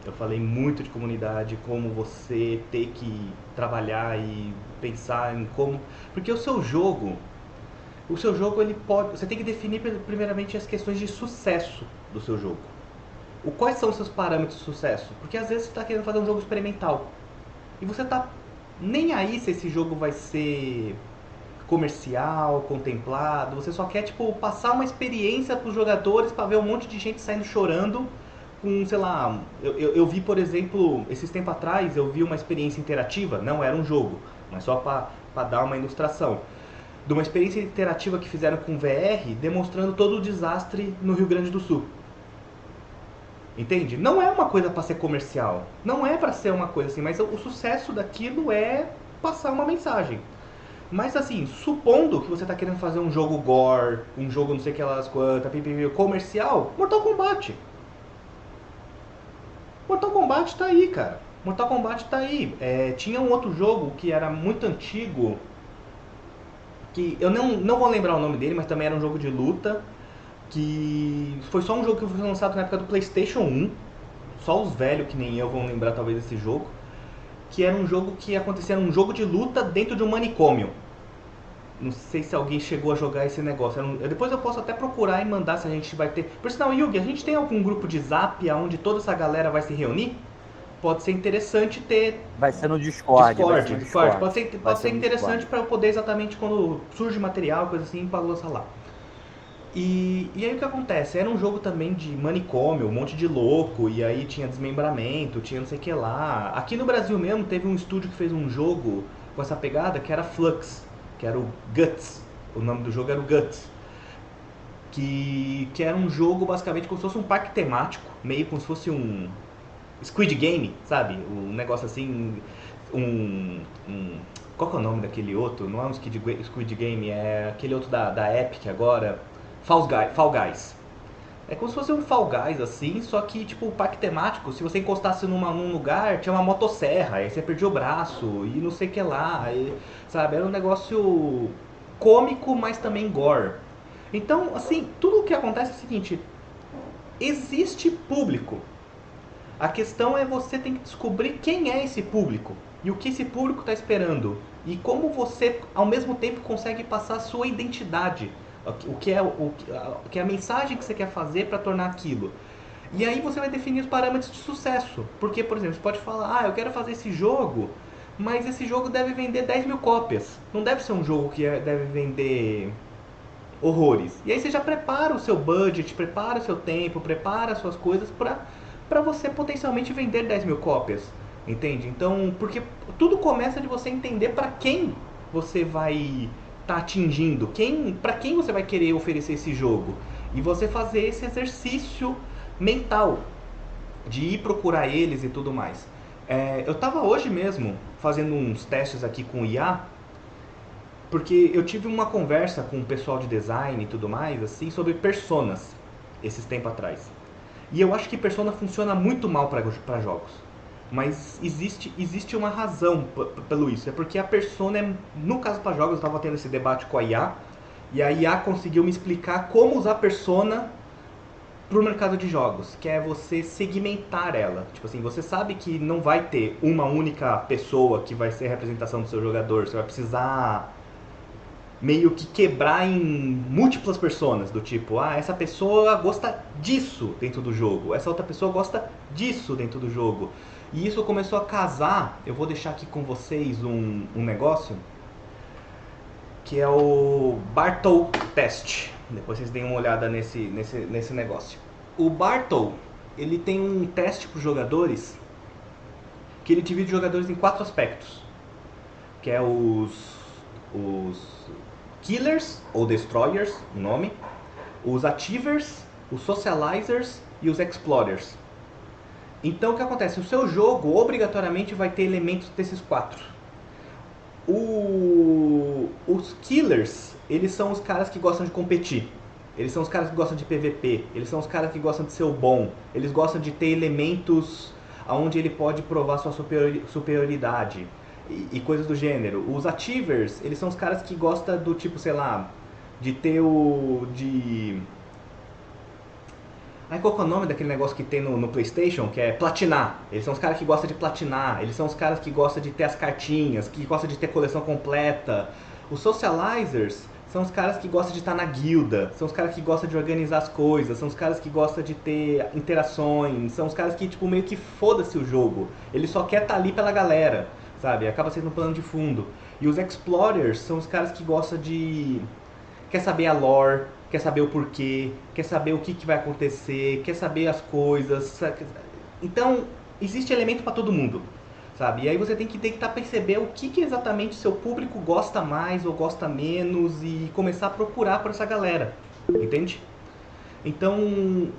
Eu falei muito de comunidade, como você ter que trabalhar e pensar em como... Porque o seu jogo ele pode... Você tem que definir primeiramente as questões de sucesso do seu jogo. Quais são os seus parâmetros de sucesso? Porque às vezes você está querendo fazer um jogo experimental. E você tá nem aí se esse jogo vai ser comercial, contemplado. Você só quer, tipo, passar uma experiência pros jogadores para ver um monte de gente saindo chorando com, sei lá... Eu vi, por exemplo, esses tempos atrás, eu vi uma experiência interativa. Não era um jogo, mas só para dar uma ilustração. De uma experiência interativa que fizeram com VR, demonstrando todo o desastre no Rio Grande do Sul. Entende? Não é uma coisa para ser comercial. Não é para ser uma coisa assim, mas o sucesso daquilo é passar uma mensagem. Mas assim, supondo que você tá querendo fazer um jogo gore, um jogo não sei que elas quantas, comercial, Mortal Kombat. Mortal Kombat tá aí, cara. Mortal Kombat tá aí. Tinha um outro jogo que era muito antigo, que eu não vou lembrar o nome dele, mas também era um jogo de luta, que foi só um jogo que foi lançado na época do PlayStation 1. Só os velhos que nem eu vão lembrar talvez desse jogo. Que era um jogo que acontecia, um jogo de luta dentro de um manicômio. Não sei se alguém chegou a jogar esse negócio. Depois eu posso até procurar e mandar se a gente vai ter. Por sinal, Yugi, a gente tem algum grupo de zap onde toda essa galera vai se reunir? Pode ser interessante ter. Vai ser no Discord. Discord. Pode ser interessante para eu poder exatamente quando surge material, coisa assim, para lançar lá. E aí o que acontece? Era um jogo também de manicômio, um monte de louco, e aí tinha desmembramento, tinha não sei o que lá. Aqui no Brasil mesmo teve um estúdio que fez um jogo com essa pegada que era Flux, que era o Guts. O nome do jogo era o Guts. Que era um jogo basicamente como se fosse um parque temático, meio como se fosse um Squid Game, sabe? Um negócio assim, qual que é o nome daquele outro? Não é um Squid Game, é aquele outro da Epic agora, Fall Guys. É como se fosse um Fall Guys assim, só que tipo o parque temático, se você encostasse num lugar, tinha uma motosserra, aí você perdia o braço e não sei o que lá, sabe? Era um negócio cômico, mas também gore. Então, assim, tudo o que acontece é o seguinte, existe público. A questão é você tem que descobrir quem é esse público e o que esse público está esperando e como você, ao mesmo tempo, consegue passar a sua identidade, o que é a mensagem que você quer fazer para tornar aquilo. E aí você vai definir os parâmetros de sucesso. Porque, por exemplo, você pode falar, eu quero fazer esse jogo, mas esse jogo deve vender 10 mil cópias. Não deve ser um jogo que deve vender horrores. E aí você já prepara o seu budget, prepara o seu tempo, prepara as suas coisas para você potencialmente vender 10 mil cópias. Entende? Então, porque tudo começa de você entender para quem você vai estar atingindo, para quem você vai querer oferecer esse jogo. E você fazer esse exercício mental de ir procurar eles e tudo mais. Eu estava hoje mesmo fazendo uns testes aqui com o IA, porque eu tive uma conversa com o pessoal de design e tudo mais, assim, sobre personas, esses tempos atrás. E eu acho que Persona funciona muito mal para jogos. Mas existe uma razão pelo isso. É porque a Persona, no caso para jogos, eu estava tendo esse debate com a IA. E a IA conseguiu me explicar como usar Persona pro mercado de jogos, que é você segmentar ela. Tipo assim, você sabe que não vai ter uma única pessoa que vai ser a representação do seu jogador. Você vai precisar meio que quebrar em múltiplas personas, do tipo, essa pessoa gosta disso dentro do jogo, essa outra pessoa gosta disso dentro do jogo. E isso começou a casar. Eu vou deixar aqui com vocês um negócio que é o Bartle Test. Depois vocês deem uma olhada nesse negócio. O Bartle, ele tem um teste para os jogadores que ele divide os jogadores em 4 aspectos, que é os Killers ou Destroyers, o nome, os Achievers, os Socializers e os Explorers. Então o que acontece? O seu jogo obrigatoriamente vai ter elementos desses 4. Os Killers, eles são os caras que gostam de competir. Eles são os caras que gostam de PVP. Eles são os caras que gostam de ser o bom. Eles gostam de ter elementos onde ele pode provar sua superioridade e coisas do gênero. Os Achievers, eles são os caras que gostam do tipo, sei lá, de ter qual que é o nome daquele negócio que tem no PlayStation, que é platinar? Eles são os caras que gostam de platinar, eles são os caras que gostam de ter as cartinhas, que gostam de ter coleção completa. Os Socializers são os caras que gostam de estar na guilda, são os caras que gostam de organizar as coisas, são os caras que gostam de ter interações, são os caras que, tipo, meio que foda-se o jogo. Ele só quer estar ali pela galera, sabe? Acaba sendo um plano de fundo. E os Explorers são os caras que gostam de... quer saber a lore, quer saber o porquê, quer saber o que vai acontecer, quer saber as coisas. Então, existe elemento para todo mundo, sabe? E aí você tem que tentar perceber o que exatamente seu público gosta mais ou gosta menos e começar a procurar por essa galera, entende? Então,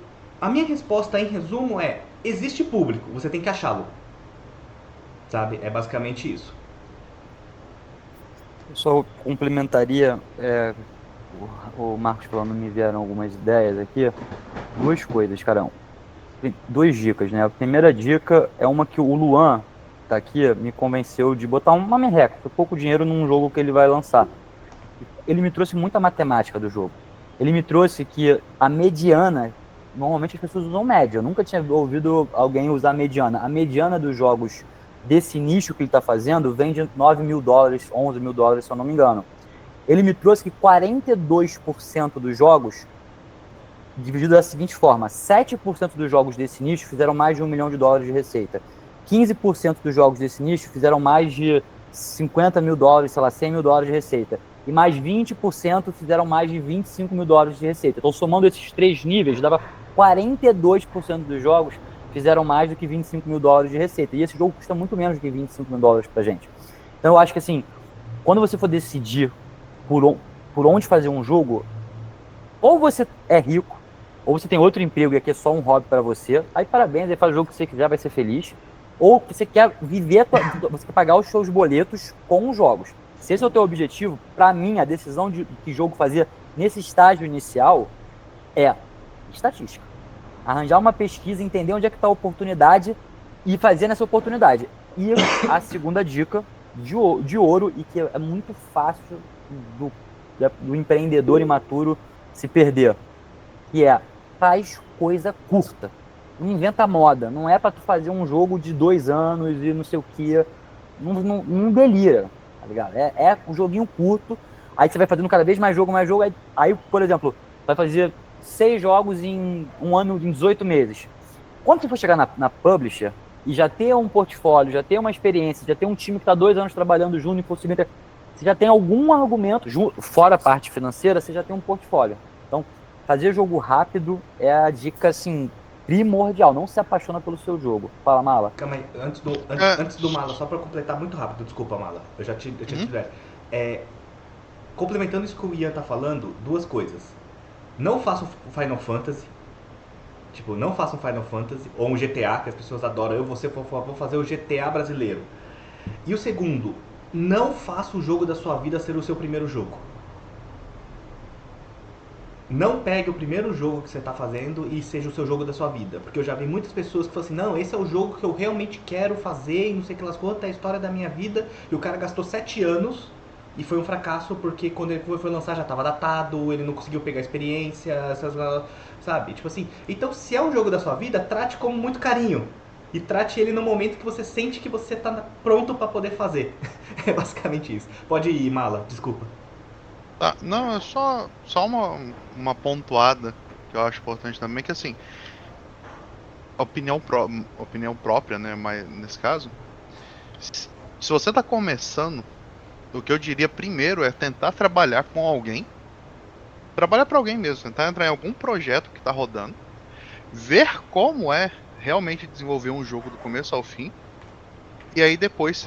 a minha resposta em resumo é: existe público, você tem que achá-lo, sabe? É basicamente isso. Eu só complementaria, o Marcos falando, me vieram algumas ideias aqui. 2 coisas, caramba. 2 dicas, né? A primeira dica é uma que o Luan, tá aqui, me convenceu de botar uma merreca, pouco dinheiro num jogo que ele vai lançar. Ele me trouxe muita matemática do jogo. Ele me trouxe que a mediana, normalmente as pessoas usam média. Eu nunca tinha ouvido alguém usar mediana. A mediana dos jogos desse nicho que ele está fazendo vem de $9 mil, $11 mil, se eu não me engano. Ele me trouxe que 42% dos jogos, dividido da seguinte forma: 7% dos jogos desse nicho fizeram mais de $1 milhão de receita. 15% dos jogos desse nicho fizeram mais de $50 mil, sei lá, $100 mil de receita. E mais 20% fizeram mais de $25 mil de receita. Então, somando esses 3 níveis, dava 42% dos jogos fizeram mais do que $25 mil de receita. E esse jogo custa muito menos do que $25 mil pra gente. Então, eu acho que, assim, quando você for decidir por onde fazer um jogo, ou você é rico, ou você tem outro emprego e aqui é só um hobby para você, aí parabéns, aí faz o jogo que você quiser, vai ser feliz. Ou você quer viver, você quer pagar os seus boletos com os jogos. Se esse é o teu objetivo, para mim, a decisão de que jogo fazer nesse estágio inicial é estatística. Arranjar uma pesquisa, entender onde é que está a oportunidade e fazer nessa oportunidade. E a segunda dica de ouro, e que é muito fácil do empreendedor imaturo se perder, que é: faz coisa curta. Não inventa moda. Não é para tu fazer um jogo de 2 anos e não sei o que. Não delira, tá ligado? É um joguinho curto. Aí você vai fazendo cada vez mais jogo. Aí, por exemplo, vai fazer 6 jogos em um ano, em 18 meses. Quando você for chegar na publisher e já ter um portfólio, já ter uma experiência, já ter um time que está 2 anos trabalhando junto e possivelmente você já tem algum argumento, fora a parte financeira, você já tem um portfólio. Então, fazer jogo rápido é a dica, assim, primordial. Não se apaixona pelo seu jogo. Fala, Mala. Calma aí, antes do Mala, só pra completar muito rápido, desculpa, Mala, eu já te complementando isso que o Ian tá falando, 2 coisas. Não façam Final Fantasy. Tipo, não façam Final Fantasy ou um GTA, que as pessoas adoram. Vou fazer o GTA brasileiro. E o segundo, não faça o jogo da sua vida ser o seu primeiro jogo. Não pegue o primeiro jogo que você está fazendo e seja o seu jogo da sua vida. Porque eu já vi muitas pessoas que falam assim, não, esse é o jogo que eu realmente quero fazer e não sei o que elas contam, é a história da minha vida. E o cara gastou 7 anos e foi um fracasso porque quando ele foi lançar já estava datado, ele não conseguiu pegar a experiência, sabe? Tipo assim, então se é um jogo da sua vida, trate com muito carinho. E trate ele no momento que você sente que você está pronto para poder fazer. É basicamente isso. Pode ir, Mala, desculpa. Tá, não, é só uma pontuada que eu acho importante também, que assim, opinião própria, né, mas nesse caso, se você tá começando, o que eu diria primeiro é tentar trabalhar com alguém, trabalhar para alguém mesmo, tentar entrar em algum projeto que tá rodando, ver como é realmente desenvolver um jogo do começo ao fim, e aí depois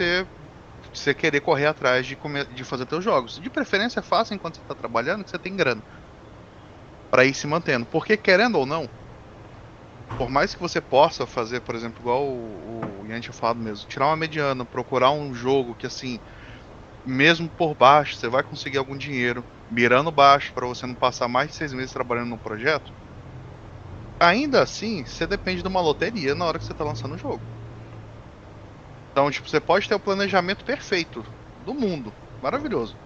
você querer correr atrás de fazer teus jogos. De preferência, faça enquanto você tá trabalhando, que você tem grana para ir se mantendo. Porque, querendo ou não, por mais que você possa fazer, por exemplo, igual o Ian tinha falado mesmo, tirar uma mediana, procurar um jogo que, assim, mesmo por baixo, você vai conseguir algum dinheiro, mirando baixo para você não passar mais de 6 meses trabalhando num projeto, ainda assim, você depende de uma loteria na hora que você tá lançando o jogo. Então, tipo, você pode ter o planejamento perfeito do mundo, maravilhoso.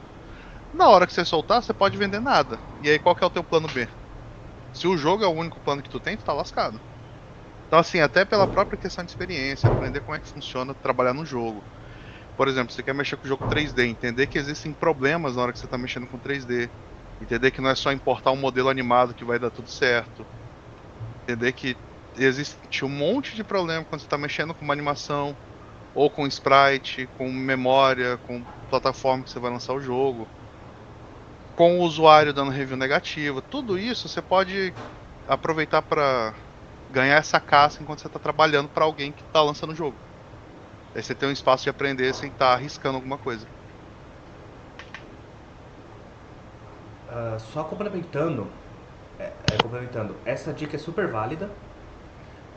Na hora que você soltar, você pode vender nada. E aí, qual que é o teu plano B? Se o jogo é o único plano que tu tem, tu tá lascado. Então, assim, até pela própria questão de experiência, aprender como é que funciona trabalhar no jogo. Por exemplo, você quer mexer com o jogo 3D, entender que existem problemas na hora que você tá mexendo com 3D. Entender que não é só importar um modelo animado que vai dar tudo certo. Entender que existe um monte de problema quando você tá mexendo com uma animação, ou com sprite, com memória, com plataforma que você vai lançar o jogo, com o usuário dando review negativa. Tudo isso você pode aproveitar para ganhar essa casca enquanto você está trabalhando para alguém que está lançando o jogo. Aí você tem um espaço de aprender sem estar arriscando alguma coisa. Só complementando, essa dica é super válida.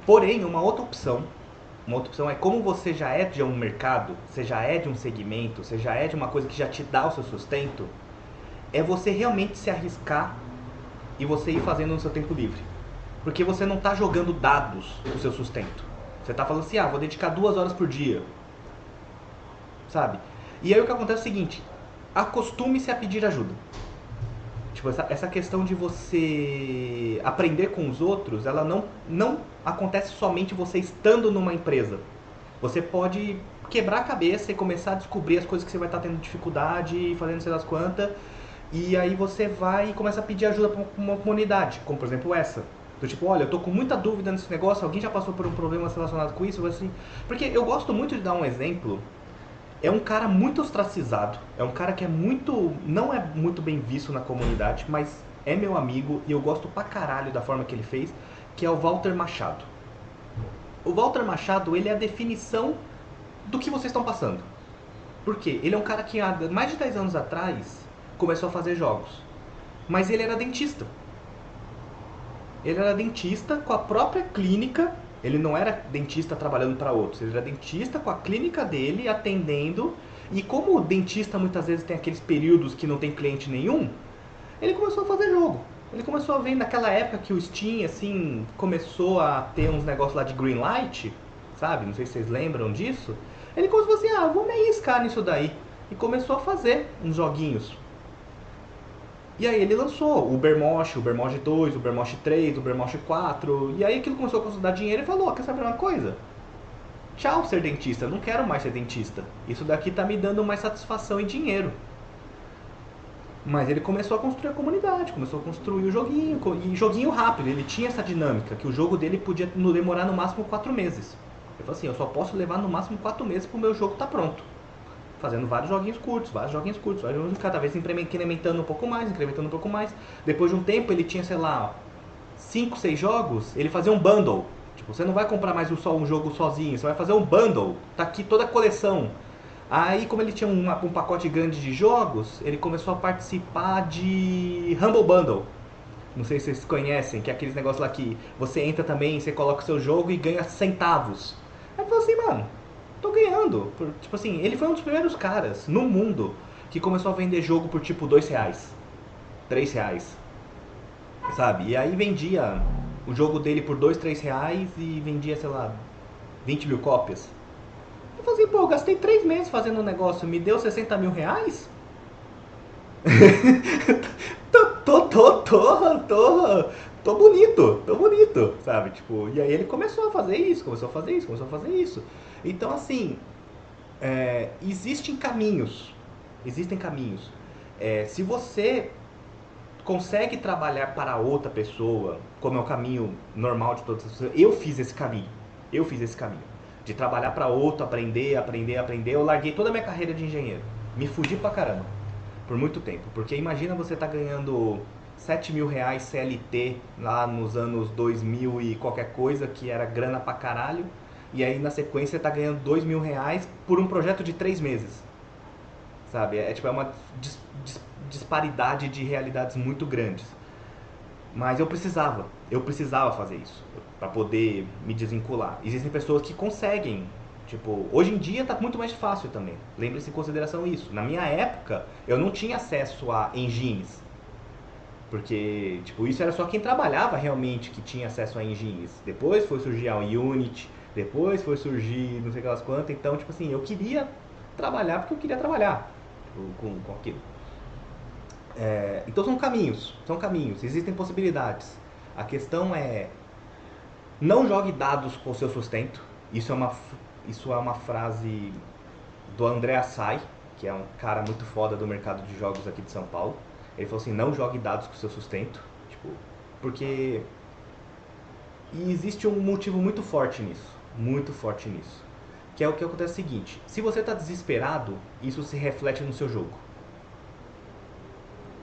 Porém, uma outra opção é como você já é de um mercado, você já é de um segmento, você já é de uma coisa que já te dá o seu sustento, é você realmente se arriscar e você ir fazendo no seu tempo livre. Porque você não está jogando dados do seu sustento. Você está falando assim, vou dedicar 2 horas por dia. Sabe? E aí o que acontece é o seguinte, acostume-se a pedir ajuda. Tipo, essa questão de você aprender com os outros, ela não acontece somente você estando numa empresa. Você pode quebrar a cabeça e começar a descobrir as coisas que você vai estar tendo dificuldade, fazendo não sei das quantas, e aí você vai e começa a pedir ajuda para uma comunidade, como por exemplo essa. Do tipo, olha, eu tô com muita dúvida nesse negócio, alguém já passou por um problema relacionado com isso? Assim, porque eu gosto muito de dar um exemplo. É um cara muito ostracizado, é um cara que não é muito bem visto na comunidade, mas é meu amigo e eu gosto pra caralho da forma que ele fez, que é o Walter Machado. O Walter Machado, ele é a definição do que vocês estão passando. Por quê? Ele é um cara que há mais de 10 anos atrás começou a fazer jogos, mas ele era dentista. Ele era dentista com a própria clínica. Ele não era dentista trabalhando para outros, ele era dentista com a clínica dele, atendendo. E como o dentista muitas vezes tem aqueles períodos que não tem cliente nenhum, ele começou a fazer jogo. Ele começou a ver naquela época que o Steam, assim, começou a ter uns negócios lá de Greenlight, sabe? Não sei se vocês lembram disso. Ele começou assim, vou me arriscar nisso daí. E começou a fazer uns joguinhos. E aí ele lançou o Ubermosh 2, o Ubermosh 3, o Ubermosh 4. E aí aquilo começou a dar dinheiro e falou, quer saber uma coisa? Tchau ser dentista, não quero mais ser dentista. Isso daqui tá me dando mais satisfação e dinheiro. Mas ele começou a construir a comunidade, começou a construir o joguinho. E joguinho rápido, ele tinha essa dinâmica, que o jogo dele podia demorar no máximo 4 meses. Ele falou assim, eu só posso levar no máximo 4 meses pro meu jogo tá pronto. Fazendo vários joguinhos curtos, cada vez incrementando um pouco mais. Depois de um tempo ele tinha, sei lá, 5, 6 jogos, ele fazia um bundle. Tipo, você não vai comprar mais só um jogo sozinho, você vai fazer um bundle, tá aqui toda a coleção. Aí, como ele tinha um pacote grande de jogos, ele começou a participar de Humble Bundle. Não sei se vocês conhecem, que é aqueles negócios lá que você entra também, você coloca o seu jogo e ganha centavos. Aí ele falou assim, mano, tô ganhando. Tipo assim, ele foi um dos primeiros caras no mundo que começou a vender jogo por tipo R$2, R$3. sabe? E aí vendia o jogo dele por 2, 3 reais e vendia, sei lá, 20 mil cópias. Eu falei assim, pô, eu gastei 3 meses fazendo um negócio, me deu 60 mil reais? tô bonito, sabe? Tipo, e aí ele começou a fazer isso. Então, assim, existem caminhos. Se você consegue trabalhar para outra pessoa, como é o caminho normal de todas as pessoas, eu fiz esse caminho. De trabalhar para outro, aprender. Eu larguei toda a minha carreira de engenheiro. Me fudi pra caramba. Por muito tempo. Porque imagina você tá ganhando 7 mil reais CLT lá nos anos 2000 e qualquer coisa, que era grana pra caralho. E aí na sequência você tá ganhando 2 mil reais por um projeto de 3 meses. Sabe? É uma disparidade de realidades muito grandes. Mas eu precisava fazer isso para poder me desvincular. Existem pessoas que conseguem. Tipo, hoje em dia tá muito mais fácil também. Lembre-se em consideração isso. Na minha época, eu não tinha acesso a engines. Porque, tipo, isso era só quem trabalhava realmente que tinha acesso a engines. Depois foi surgir a Unity, depois foi surgir não sei aquelas quantas. Então, tipo assim, eu queria trabalhar porque eu queria trabalhar com aquilo. Então são caminhos, existem possibilidades. A questão é, não jogue dados com o seu sustento. Isso é uma frase do André Assay, que é um cara muito foda do mercado de jogos aqui de São Paulo. Ele falou assim, não jogue dados com o seu sustento, tipo, porque existe um motivo muito forte nisso, que é o que acontece o seguinte: se você está desesperado, isso se reflete no seu jogo.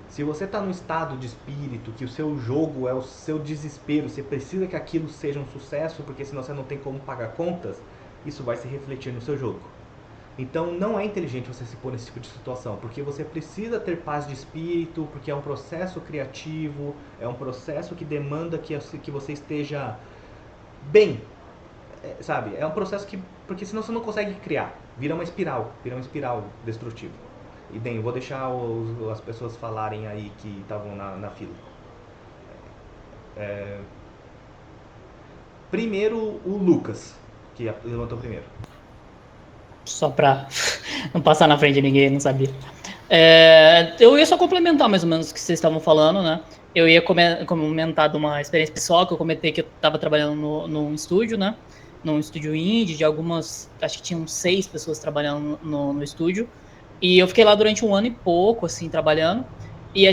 Se você está num estado de espírito que o seu jogo é o seu desespero, você precisa que aquilo seja um sucesso, porque senão você não tem como pagar contas, isso vai se refletir no seu jogo. Então não é inteligente você se pôr nesse tipo de situação, porque você precisa ter paz de espírito, porque é um processo criativo, é um processo que demanda que você esteja bem, sabe? É um processo que, porque senão você não consegue criar, vira uma espiral destrutiva. E bem, eu vou deixar as pessoas falarem aí que estavam na fila. Primeiro o Lucas, que levantou primeiro. Só pra não passar na frente de ninguém, não sabia. Eu ia só complementar mais ou menos o que vocês estavam falando, né? Eu ia comentar de uma experiência pessoal que eu comentei que eu estava trabalhando num estúdio, né? Num estúdio indie, de algumas... Acho que tinham 6 pessoas trabalhando no estúdio. E eu fiquei lá durante 1 ano e pouco, assim, trabalhando. E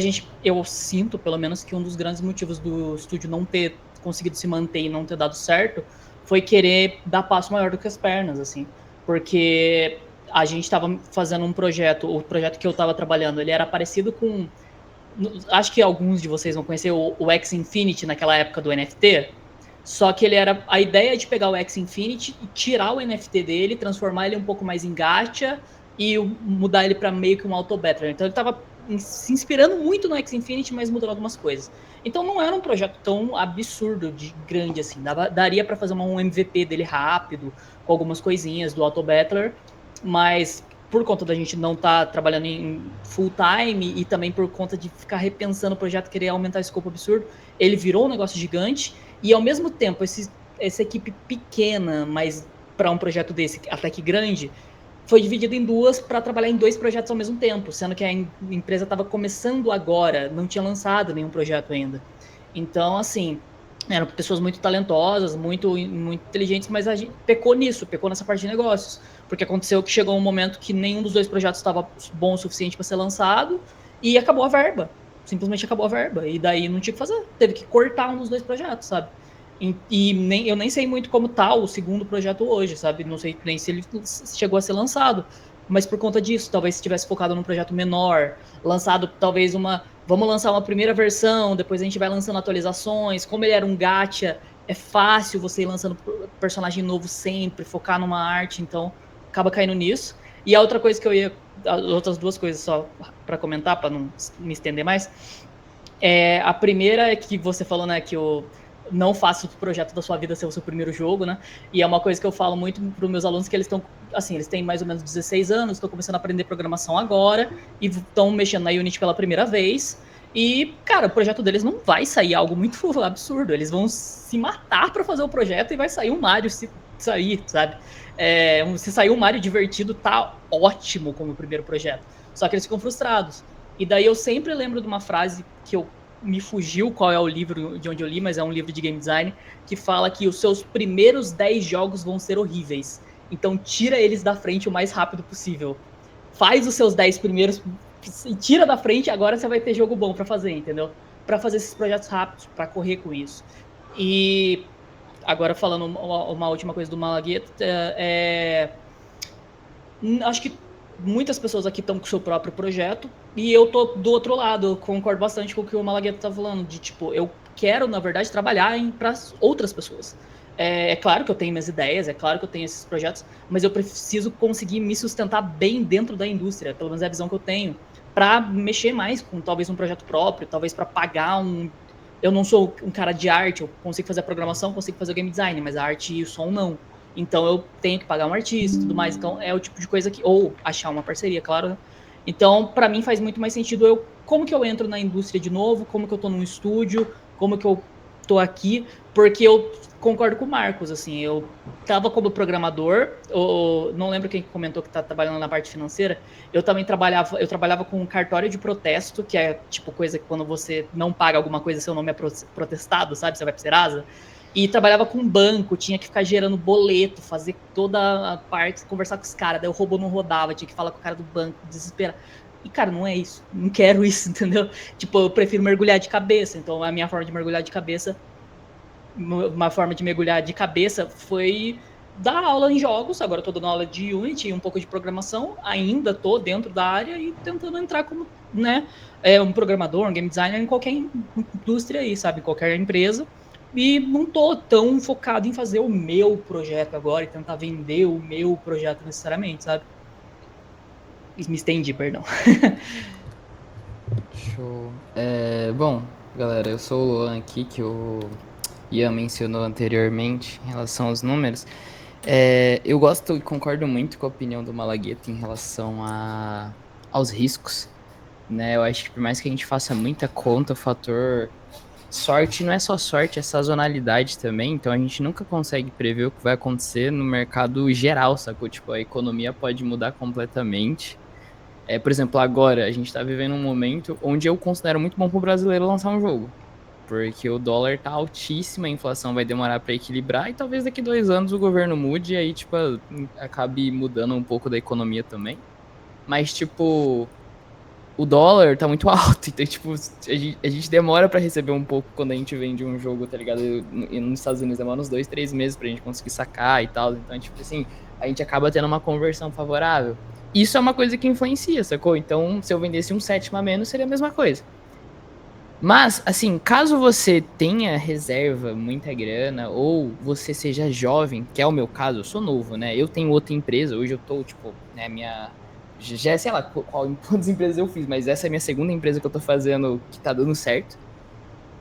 eu sinto, pelo menos, que um dos grandes motivos do estúdio não ter conseguido se manter e não ter dado certo foi querer dar passo maior do que as pernas, assim. Porque a gente estava fazendo um projeto, o projeto que eu estava trabalhando, ele era parecido com... Acho que alguns de vocês vão conhecer o X Infinity naquela época do NFT. Só que ele era a ideia de pegar o X Infinity e tirar o NFT dele, transformar ele um pouco mais em gacha e mudar ele para meio que um auto-battler. Então ele estava se inspirando muito no X Infinity, mas mudando algumas coisas. Então não era um projeto tão absurdo de grande assim. Daria para fazer um MVP dele rápido, com algumas coisinhas do auto-battler, mas por conta da gente não estar trabalhando em full time e também por conta de ficar repensando o projeto, querer aumentar esse escopo absurdo, ele virou um negócio gigante e ao mesmo tempo essa equipe pequena, mas para um projeto desse até que grande, foi dividido em 2 para trabalhar em 2 projetos ao mesmo tempo, sendo que a empresa estava começando agora, não tinha lançado nenhum projeto ainda. Então, assim, eram pessoas muito talentosas, muito inteligentes, mas a gente pecou nessa parte de negócios. Porque aconteceu que chegou um momento que nenhum dos 2 projetos estava bom o suficiente para ser lançado e acabou a verba. Simplesmente acabou a verba. E daí não tinha o que fazer. Teve que cortar um dos 2 projetos, sabe? Eu nem sei muito como tá o segundo projeto hoje, sabe? Não sei nem se ele chegou a ser lançado. Mas por conta disso, talvez se tivesse focado num projeto menor, lançado talvez vamos lançar uma primeira versão, depois a gente vai lançando atualizações. Como ele era um gacha, é fácil você ir lançando personagem novo sempre, focar numa arte, então acaba caindo nisso. E a outra coisa que outras 2 coisas só para comentar, para não me estender mais, a primeira é que você falou, né, que não faça o projeto da sua vida ser o seu primeiro jogo, né? E é uma coisa que eu falo muito para os meus alunos, que eles estão, assim, eles têm mais ou menos 16 anos, estão começando a aprender programação agora e estão mexendo na Unity pela primeira vez. E, cara, o projeto deles não vai sair algo muito absurdo. Eles vão se matar pra fazer o projeto e vai sair um Mario se sair, sabe? Se sair um Mario divertido, tá ótimo como primeiro projeto. Só que eles ficam frustrados. E daí eu sempre lembro de uma frase que me fugiu qual é o livro de onde eu li, mas é um livro de game design, que fala que os seus primeiros 10 jogos vão ser horríveis. Então tira eles da frente o mais rápido possível. Faz os seus 10 primeiros e tira da frente, agora você vai ter jogo bom pra fazer, entendeu? Pra fazer esses projetos rápidos, pra correr com isso. E agora falando uma última coisa do Malagueta, acho que muitas pessoas aqui estão com o seu próprio projeto e eu tô do outro lado. Eu concordo bastante com o que o Malagueta tá falando, de tipo, eu quero, na verdade, trabalhar para outras pessoas. É claro que eu tenho minhas ideias, é claro que eu tenho esses projetos, mas eu preciso conseguir me sustentar bem dentro da indústria, pelo menos é a visão que eu tenho, para mexer mais com talvez um projeto próprio, talvez para pagar um... Eu não sou um cara de arte, eu consigo fazer a programação, consigo fazer o game design, mas a arte e o som não. Então eu tenho que pagar um artista e tudo mais. Então é o tipo de coisa que... Ou achar uma parceria, claro, né? Então, para mim faz muito mais sentido como que eu entro na indústria de novo, como que eu tô num estúdio, como que eu tô aqui, porque eu concordo com o Marcos, assim, eu tava como programador, não lembro quem comentou que tá trabalhando na parte financeira, eu trabalhava com um cartório de protesto, que é tipo coisa que quando você não paga alguma coisa, seu nome é protestado, sabe? Você vai pro Serasa. E trabalhava com banco, tinha que ficar gerando boleto, fazer toda a parte, conversar com os caras, daí o robô não rodava, tinha que falar com o cara do banco, desesperar. E, cara, não é isso. Não quero isso, entendeu? Tipo, eu prefiro mergulhar de cabeça. Então, a minha forma de mergulhar de cabeça, uma forma de mergulhar de cabeça foi dar aula em jogos. Agora eu tô dando aula de Unity e um pouco de programação. Ainda tô dentro da área e tentando entrar como, né, um programador, um game designer em qualquer indústria aí, sabe? Qualquer empresa. E não tô tão focado em fazer o meu projeto agora e tentar vender o meu projeto necessariamente, sabe? Me estendi, perdão. Show. Bom, galera, eu sou o Luan aqui, que o Ian mencionou anteriormente em relação aos números. Eu gosto e concordo muito com a opinião do Malagueta em relação aos riscos, né? Eu acho que por mais que a gente faça muita conta, o fator sorte não é só sorte, é sazonalidade também, então a gente nunca consegue prever o que vai acontecer no mercado geral, sacou? Tipo, a economia pode mudar completamente. Por exemplo, agora a gente tá vivendo um momento onde eu considero muito bom pro brasileiro lançar um jogo. Porque o dólar tá altíssimo, a inflação vai demorar para equilibrar e talvez daqui 2 anos o governo mude e aí, tipo, acabe mudando um pouco da economia também. Mas, tipo, o dólar tá muito alto, então, tipo, a gente demora para receber um pouco quando a gente vende um jogo, tá ligado? E nos Estados Unidos demora uns 2, 3 meses pra gente conseguir sacar e tal. Então, tipo assim, a gente acaba tendo uma conversão favorável. Isso é uma coisa que influencia, sacou? Então, se eu vendesse um sétimo a menos, seria a mesma coisa. Mas, assim, caso você tenha reserva, muita grana, ou você seja jovem, que é o meu caso, eu sou novo, né? Eu tenho outra empresa, hoje eu tô, tipo, né, já sei lá quantas empresas eu fiz, mas essa é a minha segunda empresa que eu tô fazendo que tá dando certo.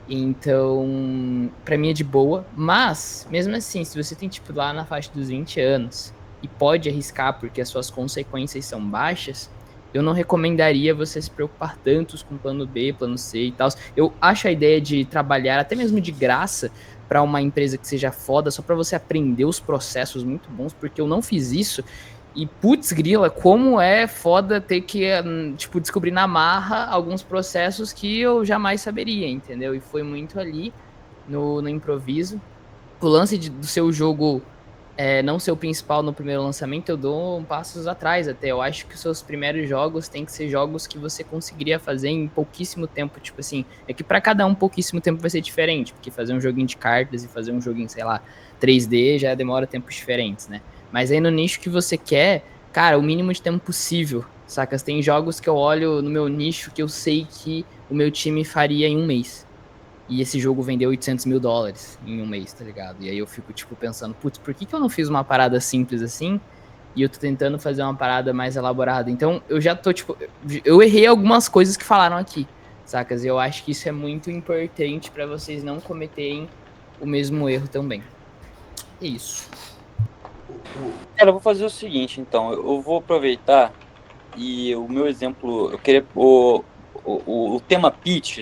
Então, pra mim é de boa. Mas, mesmo assim, se você tem, tipo, lá na faixa dos 20 anos e pode arriscar porque as suas consequências são baixas, eu não recomendaria você se preocupar tanto com plano B, plano C e tal. Eu acho a ideia de trabalhar até mesmo de graça para uma empresa que seja foda, só para você aprender os processos muito bons, porque eu não fiz isso. E, putz, grila, como é foda ter que, tipo, descobrir na marra alguns processos que eu jamais saberia, entendeu? E foi muito ali no improviso. O lance do seu jogo não ser o principal no primeiro lançamento, eu dou passos atrás até. Eu acho que os seus primeiros jogos tem que ser jogos que você conseguiria fazer em pouquíssimo tempo. Tipo assim, é que pra cada um pouquíssimo tempo vai ser diferente, porque fazer um joguinho de cartas e fazer um joguinho, sei lá, 3D já demora tempos diferentes, né? Mas aí no nicho que você quer, cara, o mínimo de tempo possível, sacas? Tem jogos que eu olho no meu nicho que eu sei que o meu time faria em um mês. E esse jogo vendeu $800 mil em um mês, tá ligado? E aí eu fico, tipo, pensando, putz, por que eu não fiz uma parada simples assim? E eu tô tentando fazer uma parada mais elaborada. Então, eu já tô, tipo... Eu errei algumas coisas que falaram aqui, sacas? E eu acho que isso é muito importante pra vocês não cometerem o mesmo erro também. É isso. Cara, eu vou fazer o seguinte, então. Eu vou aproveitar e o meu exemplo... Eu queria... o tema pitch,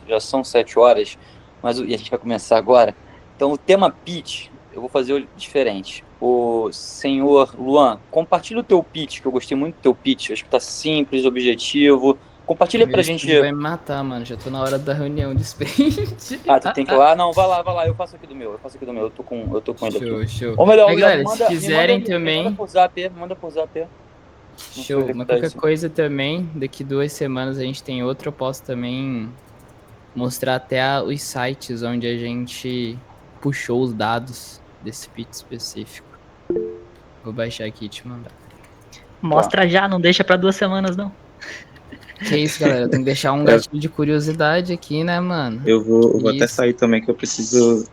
já são 7 horas, e a gente vai começar agora. Então, o tema pitch, eu vou fazer diferente. O senhor Luan, compartilha o teu pitch, que eu gostei muito do teu pitch. Acho que tá simples, objetivo. Compartilha pra gente. Vai me matar, mano. Já tô na hora da reunião de sprint. Tu tem que ir lá? Não, vai lá. Eu faço aqui do meu. Eu tô com ele aqui. Show. Ou melhor, galera, se quiserem também... Manda por zap. Show. Mas qualquer coisa também, daqui 2 semanas a gente tem outra. Eu posso também mostrar até os sites onde a gente puxou os dados desse pitch específico. Vou baixar aqui e te mandar. Mostra já, não deixa pra 2 semanas, não. Que isso, galera. Tem que deixar um gatilho de curiosidade aqui, né, mano? Eu vou até sair também, que eu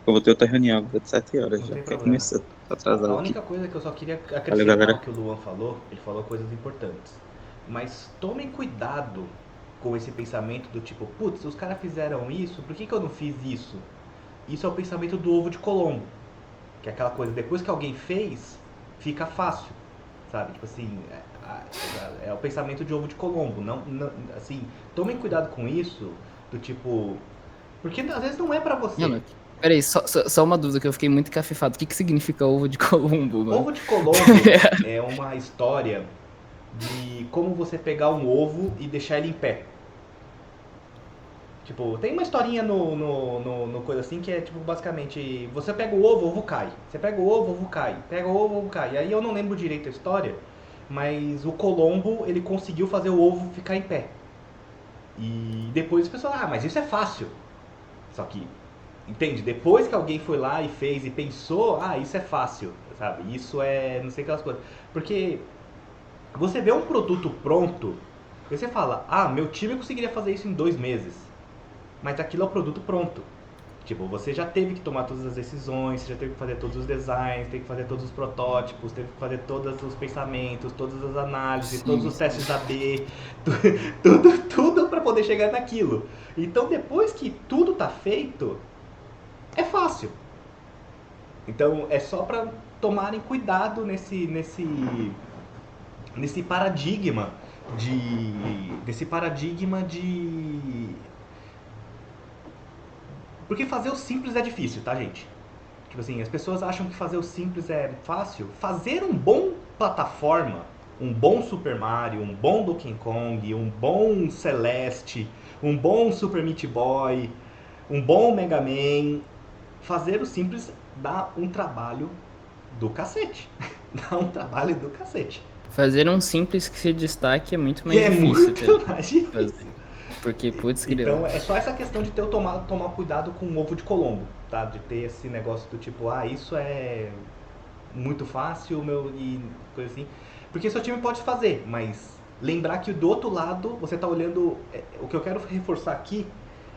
vou ter outra reunião agora de 7 horas. Já que começou, tá atrasado. A única coisa que eu só queria acrescentar ao que o Luan falou, ele falou coisas importantes. Mas tomem cuidado com esse pensamento do tipo, putz, os caras fizeram isso, por que eu não fiz isso? Isso é o pensamento do ovo de Colombo. Que é aquela coisa, depois que alguém fez, fica fácil. Sabe? Tipo assim, é o pensamento de ovo de Colombo. Não, assim, tomem cuidado com isso, do tipo... Porque às vezes não é pra você. Não, peraí, só uma dúvida que eu fiquei muito cafifado. O que significa ovo de Colombo, mano? Ovo de Colombo é uma história de como você pegar um ovo e deixar ele em pé. Tipo, tem uma historinha no coisa assim que é tipo, basicamente, você pega o ovo cai. Você pega o ovo cai. Pega o ovo cai. E aí eu não lembro direito a história, mas o Colombo, ele conseguiu fazer o ovo ficar em pé. E depois as pessoas, mas isso é fácil. Só que, entende? Depois que alguém foi lá e fez e pensou, isso é fácil, sabe? Isso é, não sei aquelas coisas. Porque você vê um produto pronto, e você fala, meu time conseguiria fazer isso em 2 meses. Mas aquilo é o produto pronto. Tipo, você já teve que tomar todas as decisões, você já teve que fazer todos os designs, teve que fazer todos os protótipos, teve que fazer todos os pensamentos, todas as análises, todos os testes AB, tudo para poder chegar naquilo. Então, depois que tudo tá feito, é fácil. Então, é só para tomarem cuidado nesse paradigma de porque fazer o simples é difícil, tá, gente? Tipo assim, as pessoas acham que fazer o simples é fácil. Fazer um bom plataforma, um bom Super Mario, um bom Donkey Kong, um bom Celeste, um bom Super Meat Boy, um bom Mega Man, fazer o simples dá um trabalho do cacete. Dá um trabalho do cacete. Fazer um simples que se destaque é muito mais difícil. Muito mais difícil. Fazer. Porque, putz, então é só essa questão de tomar cuidado com o ovo de Colombo, tá? De ter esse negócio do tipo, isso é muito fácil, e coisa assim. Porque seu time pode fazer, mas lembrar que do outro lado você tá olhando... O que eu quero reforçar aqui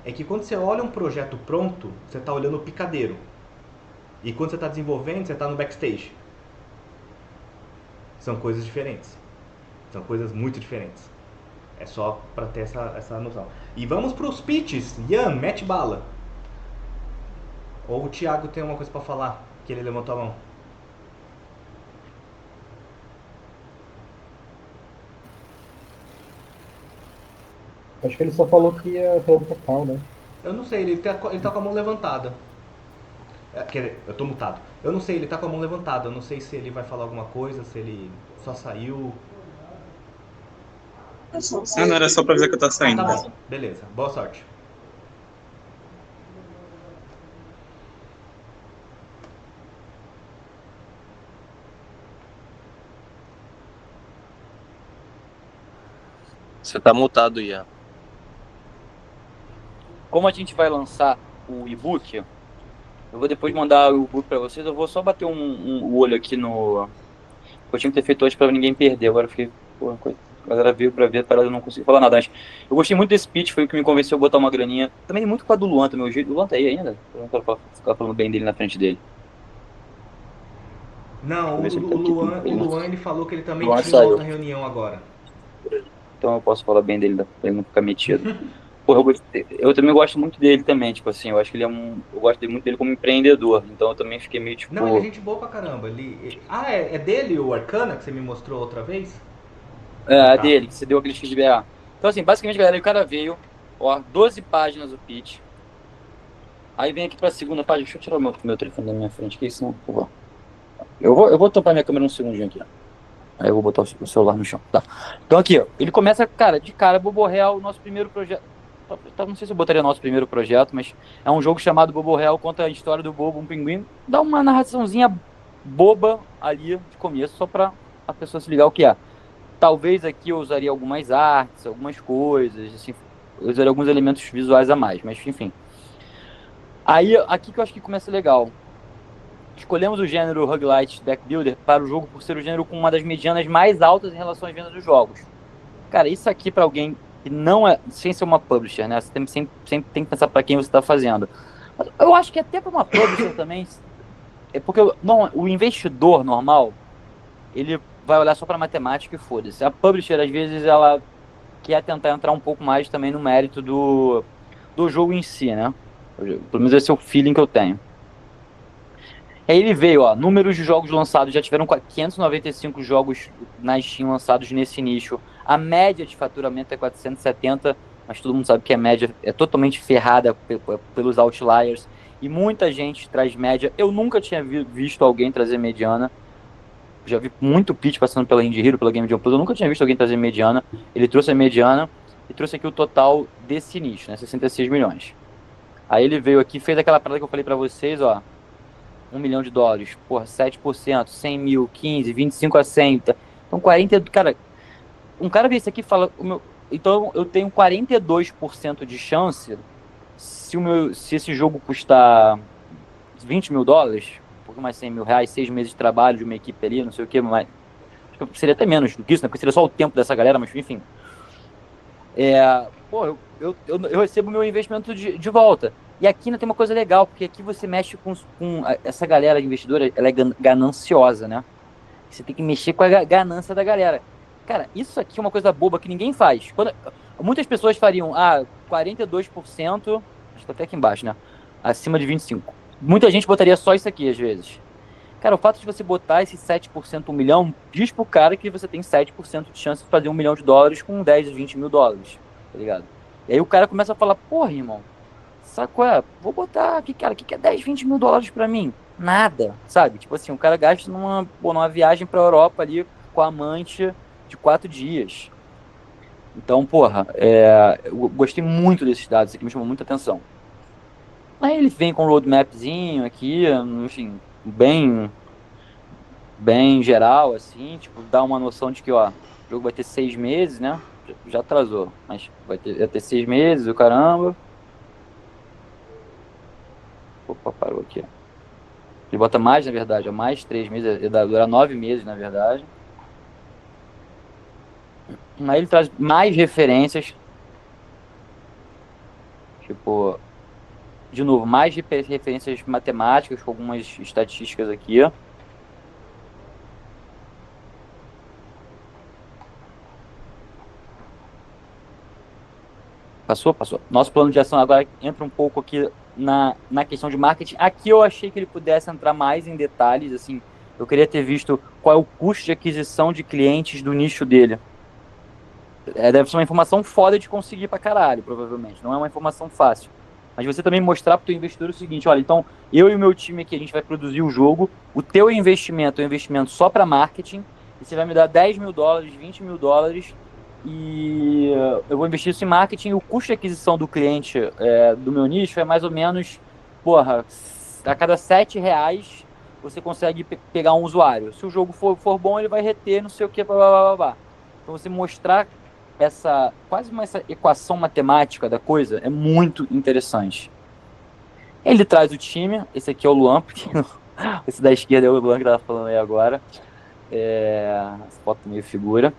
é que quando você olha um projeto pronto, você tá olhando o picadeiro. E quando você tá desenvolvendo, você tá no backstage. São coisas diferentes. São coisas muito diferentes. É só pra ter essa noção. E vamos pros pitches. Ian, mete bala. Ou o Thiago tem uma coisa pra falar, que ele levantou a mão. Acho que ele só falou que ia pelo total, né? Eu não sei, ele tá com a mão levantada. Quer dizer, eu tô mutado. Eu não sei, ele tá com a mão levantada. Eu não sei se ele vai falar alguma coisa, se ele só saiu... Não, era só pra avisar que eu tô saindo. Tá bom. Beleza, boa sorte. Você tá mutado, Ian. Como a gente vai lançar o e-book, eu vou depois mandar o e-book pra vocês. Eu vou só bater um olho aqui no... Eu tinha que ter feito hoje pra ninguém perder. Agora eu fiquei... A galera veio pra ver a parada, eu não consegui falar nada. Eu gostei muito desse pitch, foi o que me convenceu a botar uma graninha. Também muito com a do Luan também. O Luan tá aí ainda? Eu não quero ficar falando bem dele na frente dele. Não, o Luan ele falou que ele também Luan tinha outra reunião agora. Então eu posso falar bem dele, pra ele não ficar metido. Porra, eu também gosto muito dele também, tipo assim, eu acho que ele é eu gosto muito dele como empreendedor, então eu também fiquei meio tipo... Não, ele é gente boa pra caramba. É dele o Arcana que você me mostrou outra vez? É dele, que você deu aquele feedback. Então, assim, basicamente, galera, o cara veio, ó, 12 páginas o pitch. Aí vem aqui pra segunda página. Deixa eu tirar o meu telefone da minha frente aqui, senão, por favor. Eu vou tampar minha câmera um segundinho aqui, ó. Aí eu vou botar o celular no chão. Tá. Então aqui, ó, ele começa, cara, de cara, Bobo Real, nosso primeiro projeto. Não sei se eu botaria nosso primeiro projeto, mas é um jogo chamado Bobo Real, conta a história do Bobo, um pinguim. Dá uma narraçãozinha boba ali de começo, só pra a pessoa se ligar o que é. Talvez aqui eu usaria algumas artes, algumas coisas, assim, eu usaria alguns elementos visuais a mais, mas enfim. Aí, aqui que eu acho que começa legal. Escolhemos o gênero Roguelite Deck Builder para o jogo por ser o gênero com uma das medianas mais altas em relação às vendas dos jogos. Cara, isso aqui para alguém que não é, sem ser uma publisher, né? Você sempre tem que pensar para quem você está fazendo. Mas eu acho que até para uma publisher também, é porque não, o investidor normal, ele vai olhar só para matemática e foda-se. A publisher, às vezes, ela quer tentar entrar um pouco mais também no mérito do jogo em si, né? Pelo menos esse é o feeling que eu tenho. Aí ele veio, ó, números de jogos lançados, já tiveram 595 jogos na Steam lançados nesse nicho. A média de faturamento é 470, mas todo mundo sabe que a média é totalmente ferrada pelos outliers. E muita gente traz média. Eu nunca tinha visto alguém trazer mediana. Já vi muito pitch passando pela Indie Hero, pela Game Jam Plus. Eu nunca tinha visto alguém trazer mediana. Ele trouxe a mediana e trouxe aqui o total desse nicho, né? 66 milhões. Aí ele veio aqui, fez aquela parada que eu falei pra vocês, ó. $1 milhão, porra, 7%, 100 mil, 15, 25 a 100. Então 40, cara, um cara vê isso aqui e fala, então eu tenho 42% de chance se esse jogo custar $20 mil, um pouco mais 100 mil reais, 6 meses de trabalho de uma equipe ali, não sei o que, mas seria até menos do que isso, né? Porque seria só o tempo dessa galera, mas enfim. Pô, eu recebo meu investimento de volta. E aqui ainda tem uma coisa legal, porque aqui você mexe com essa galera investidora, ela é gananciosa, né? Você tem que mexer com a ganância da galera. Cara, isso aqui é uma coisa boba que ninguém faz. Muitas pessoas fariam, 42%, acho que até aqui embaixo, né? Acima de 25%. Muita gente botaria só isso aqui, às vezes. Cara, o fato de você botar esse 7%, $1 milhão, diz pro cara que você tem 7% de chance de fazer $1 milhão com 10, 20 mil dólares, tá ligado? E aí o cara começa a falar, porra, irmão, sabe qual é? Vou botar aqui, cara, o que é 10, 20 mil dólares pra mim? Nada, sabe? Tipo assim, o cara gasta numa viagem pra Europa ali com a amante de 4 dias. Então, porra, eu gostei muito desses dados, isso aqui me chamou muita atenção. Aí ele vem com um roadmapzinho aqui, enfim, bem geral, assim, tipo, dá uma noção de que, ó, o jogo vai ter 6 meses, né? Já atrasou, mas vai ter 6 meses, o caramba. Opa, parou aqui. Ele bota mais, na verdade, mais 3 meses, ele dura 9 meses, na verdade. Aí ele traz mais referências. Tipo, de novo, mais referências matemáticas, com algumas estatísticas aqui. Passou. Nosso plano de ação agora entra um pouco aqui na questão de marketing. Aqui eu achei que ele pudesse entrar mais em detalhes, assim, eu queria ter visto qual é o custo de aquisição de clientes do nicho dele. Deve ser uma informação foda de conseguir pra caralho, provavelmente, não é uma informação fácil. Mas você também mostrar pro teu investidor o seguinte, olha, então eu e o meu time aqui, a gente vai produzir o jogo, o teu investimento é um investimento só para marketing, e você vai me dar $10 mil, $20 mil, e eu vou investir isso em marketing, e o custo de aquisição do cliente do meu nicho é mais ou menos, porra, a cada R$7 você consegue pegar um usuário. Se o jogo for bom, ele vai reter, não sei o que, blá, blá, blá, blá. Então você mostrar essa equação matemática da coisa é muito interessante. Ele traz o time, esse aqui é o Luan, porque esse da esquerda é o Luan que tava falando aí agora. Essa foto meio figura.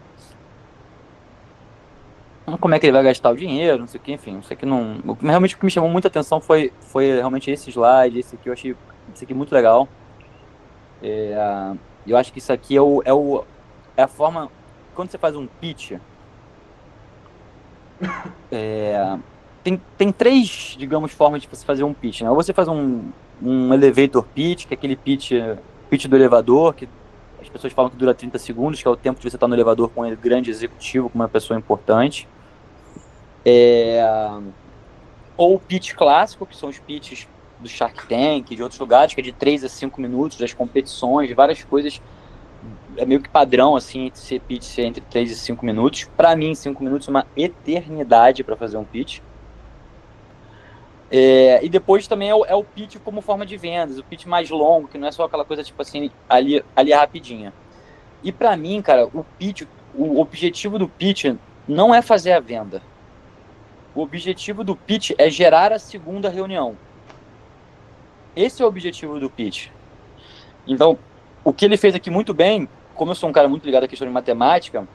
Como é que ele vai gastar o dinheiro, não sei o que, enfim, isso aqui não. Realmente o que me chamou muita atenção foi realmente esse slide, esse aqui, eu achei esse aqui muito legal. Eu acho que isso aqui é a forma. Quando você faz um pitch, tem 3, digamos, formas de você fazer um pitch, né? Ou você faz um elevator pitch, que é aquele pitch do elevador, que as pessoas falam que dura 30 segundos, que é o tempo de você estar no elevador com um grande executivo, com uma pessoa importante. Ou o pitch clássico, que são os pitches do Shark Tank, de outros lugares, que é de 3 a 5 minutos, das competições, de várias coisas. É meio que padrão, assim, ser pitch ser entre 3 e 5 minutos. Para mim, 5 minutos é uma eternidade para fazer um pitch. E depois também é o pitch como forma de vendas, o pitch mais longo, que não é só aquela coisa, tipo assim, ali rapidinha. E para mim, cara, o pitch, o objetivo do pitch não é fazer a venda. O objetivo do pitch é gerar a segunda reunião. Esse é o objetivo do pitch. Então, o que ele fez aqui muito bem, como eu sou um cara muito ligado à questão de matemática,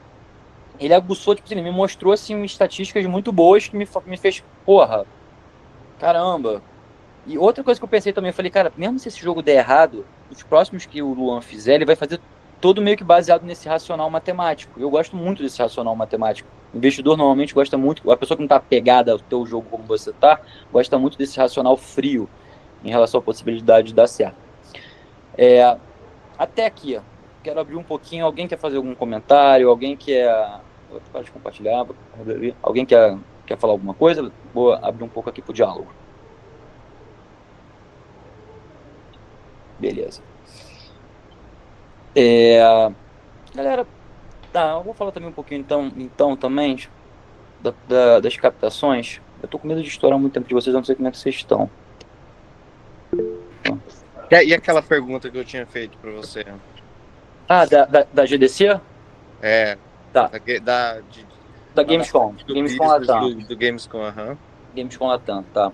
ele aguçou, tipo assim, ele me mostrou assim, estatísticas muito boas que me fez, porra, caramba. E outra coisa que eu pensei também, eu falei, cara, mesmo se esse jogo der errado, os próximos que o Luan fizer, ele vai fazer todo meio que baseado nesse racional matemático. Eu gosto muito desse racional matemático. O investidor normalmente gosta muito, a pessoa que não está apegada ao teu jogo como você está, gosta muito desse racional frio em relação à possibilidade de dar certo. Até aqui, ó, quero abrir um pouquinho. Alguém quer fazer algum comentário? Alguém quer... Pode compartilhar. Alguém quer falar alguma coisa? Vou abrir um pouco aqui para o diálogo. Beleza. Galera, eu vou falar também um pouquinho então também das captações. Eu tô com medo de estourar muito tempo de vocês, eu não sei como é que vocês estão. E aquela pergunta que eu tinha feito para você? Da GDC? Tá. Da Gamescom. Gamescom Latam. Do Gamescom, Gamescom Latam, tá.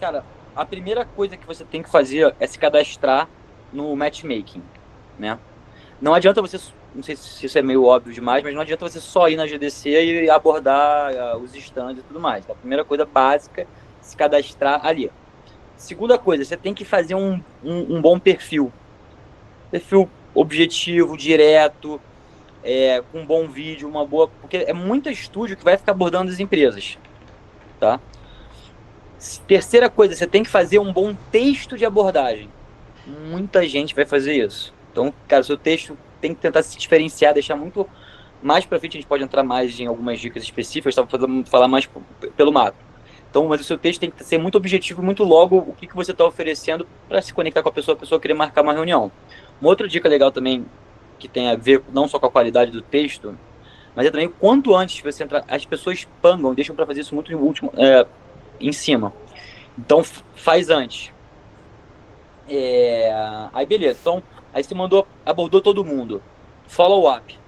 Cara, a primeira coisa que você tem que fazer é se cadastrar no matchmaking, né? Não adianta você, não sei se isso é meio óbvio demais, mas não adianta você só ir na GDC e abordar os stands e tudo mais. Tá? A primeira coisa básica é se cadastrar ali. Segunda coisa, você tem que fazer um bom perfil. Perfil objetivo, direto, com um bom vídeo, uma boa... Porque é muito estúdio que vai ficar abordando as empresas, tá? Terceira coisa, você tem que fazer um bom texto de abordagem. Muita gente vai fazer isso. Então, cara, o seu texto tem que tentar se diferenciar, deixar muito... Mais pra frente a gente pode entrar mais em algumas dicas específicas, só para falar mais pelo macro. Então, mas o seu texto tem que ser muito objetivo, muito logo o que você está oferecendo para se conectar com a pessoa querer marcar uma reunião. Uma outra dica legal também, que tem a ver não só com a qualidade do texto, mas é também quanto antes você entrar, as pessoas pangam, deixam para fazer isso muito em cima. Então, faz antes. Aí, beleza. Então, aí você abordou todo mundo. Follow-up.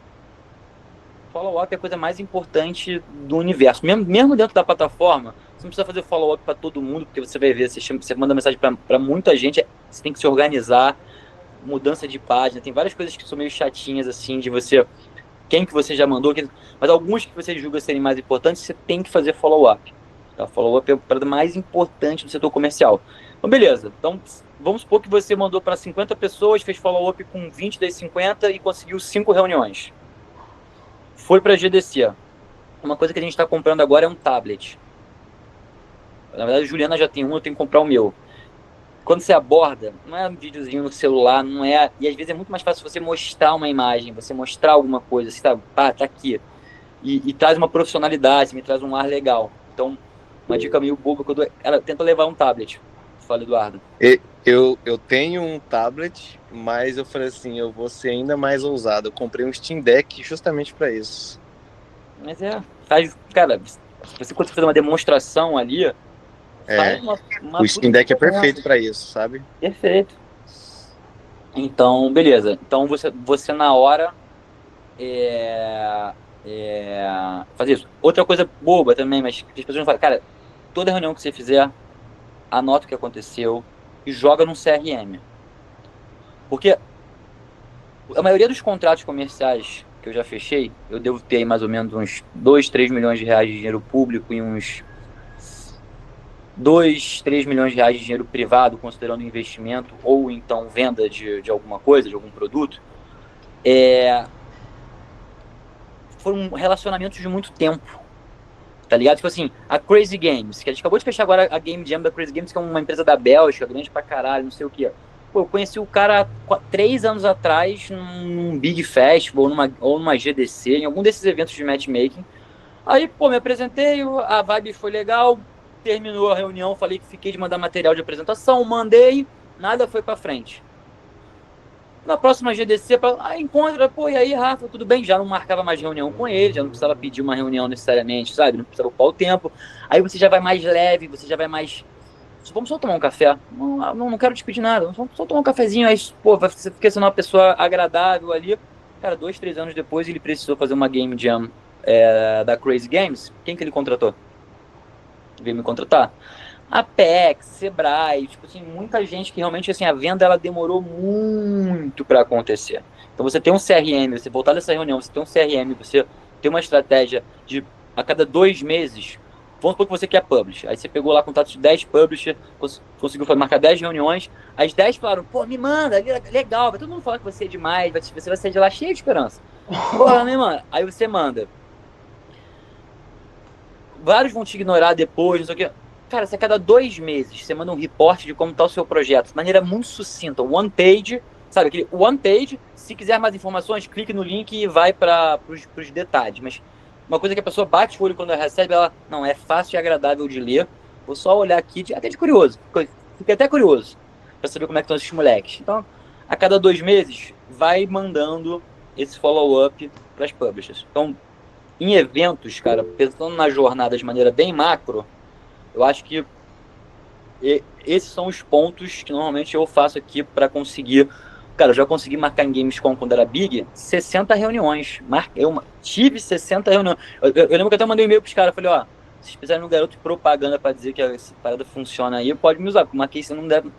Follow-up é a coisa mais importante do universo. Mesmo dentro da plataforma, você não precisa fazer follow-up para todo mundo, porque você vai ver, você manda mensagem para muita gente, você tem que se organizar, mudança de página, tem várias coisas que são meio chatinhas, assim, de você, quem que você já mandou, mas alguns que você julga serem mais importantes, você tem que fazer follow-up. Tá? Follow-up é a parada mais importante do setor comercial. Então, beleza. Então, vamos supor que você mandou para 50 pessoas, fez follow-up com 20 das 50 e conseguiu 5 reuniões. Foi para a GDC. Uma coisa que a gente está comprando agora é um tablet. Na verdade, a Juliana já tem um, eu tenho que comprar o meu. Quando você aborda, não é um videozinho no celular, não é... E às vezes é muito mais fácil você mostrar uma imagem, você mostrar alguma coisa, assim, tá aqui. E traz uma profissionalidade, me traz um ar legal. Então, uma dica meio boba que eu dou, ela tenta levar um tablet. Fala, Eduardo. Eu tenho um tablet, mas eu falei assim, eu vou ser ainda mais ousado. Eu comprei um Steam Deck justamente para isso. Mas cara, você quando fazer uma demonstração ali, o Steam Deck é perfeito para isso, sabe? Perfeito. Então, beleza. Então você na hora fazer isso. Outra coisa boba também, mas que as pessoas não falam, cara, toda reunião que você fizer, anota o que aconteceu e joga num CRM. Porque a maioria dos contratos comerciais que eu já fechei, eu devo ter aí mais ou menos uns 2, 3 milhões de reais de dinheiro público e uns 2, 3 milhões de reais de dinheiro privado, considerando investimento ou então venda de alguma coisa, de algum produto. Foram relacionamentos de muito tempo. Tá ligado? Tipo assim, a Crazy Games, que a gente acabou de fechar agora a Game Jam da Crazy Games, que é uma empresa da Bélgica, grande pra caralho, não sei o que. Pô, eu conheci o cara 3 anos atrás num Big Festival ou numa GDC, em algum desses eventos de matchmaking. Aí, pô, me apresentei, a vibe foi legal, terminou a reunião, falei que fiquei de mandar material de apresentação, mandei, nada foi pra frente. Na próxima GDC, encontra, pô, e aí, Rafa, tudo bem? Já não marcava mais reunião com ele, já não precisava pedir uma reunião necessariamente, sabe? Não precisava ocupar o tempo. Aí você já vai mais leve, você já vai mais... Vamos só tomar um café. Não quero te pedir nada, vamos só tomar um cafezinho. Aí, pô, você fica sendo uma pessoa agradável ali. Cara, 2, 3 anos depois, ele precisou fazer uma game jam da Crazy Games. Quem que ele contratou? Veio me contratar. Apex, Sebrae, tipo assim, muita gente que realmente, assim, a venda, ela demorou muito para acontecer. Então você tem um CRM, você voltar dessa reunião, você tem um CRM, você tem uma estratégia de, a cada 2 meses, vamos supor que você quer publish, aí você pegou lá contato de 10 publishers, conseguiu marcar 10 reuniões, as 10 falaram, pô, me manda, legal, vai todo mundo falar que você é demais, você vai sair de lá cheio de esperança. Porra, me manda. Aí você manda. Vários vão te ignorar depois, não sei o quê. Cara, se a cada 2 meses você manda um report de como está o seu projeto, de maneira muito sucinta, one page, sabe, aquele one page, se quiser mais informações, clique no link e vai para os detalhes. Mas uma coisa que a pessoa bate o olho quando ela recebe, ela, não, é fácil e agradável de ler, vou só olhar aqui, até de curioso, fiquei até curioso, para saber como é que estão esses moleques. Então, a cada 2 meses, vai mandando esse follow-up para as publishers. Então, em eventos, cara, pensando na jornada de maneira bem macro, eu acho que esses são os pontos que normalmente eu faço aqui para conseguir. Cara, eu já consegui marcar em Gamescom quando era Big 60 reuniões. Eu tive 60 reuniões. Eu lembro que eu até mandei um e-mail pros caras. Falei, ó, se vocês precisarem de um garoto de propaganda para dizer que essa parada funciona aí, pode me usar. Porque marquei, você não deve.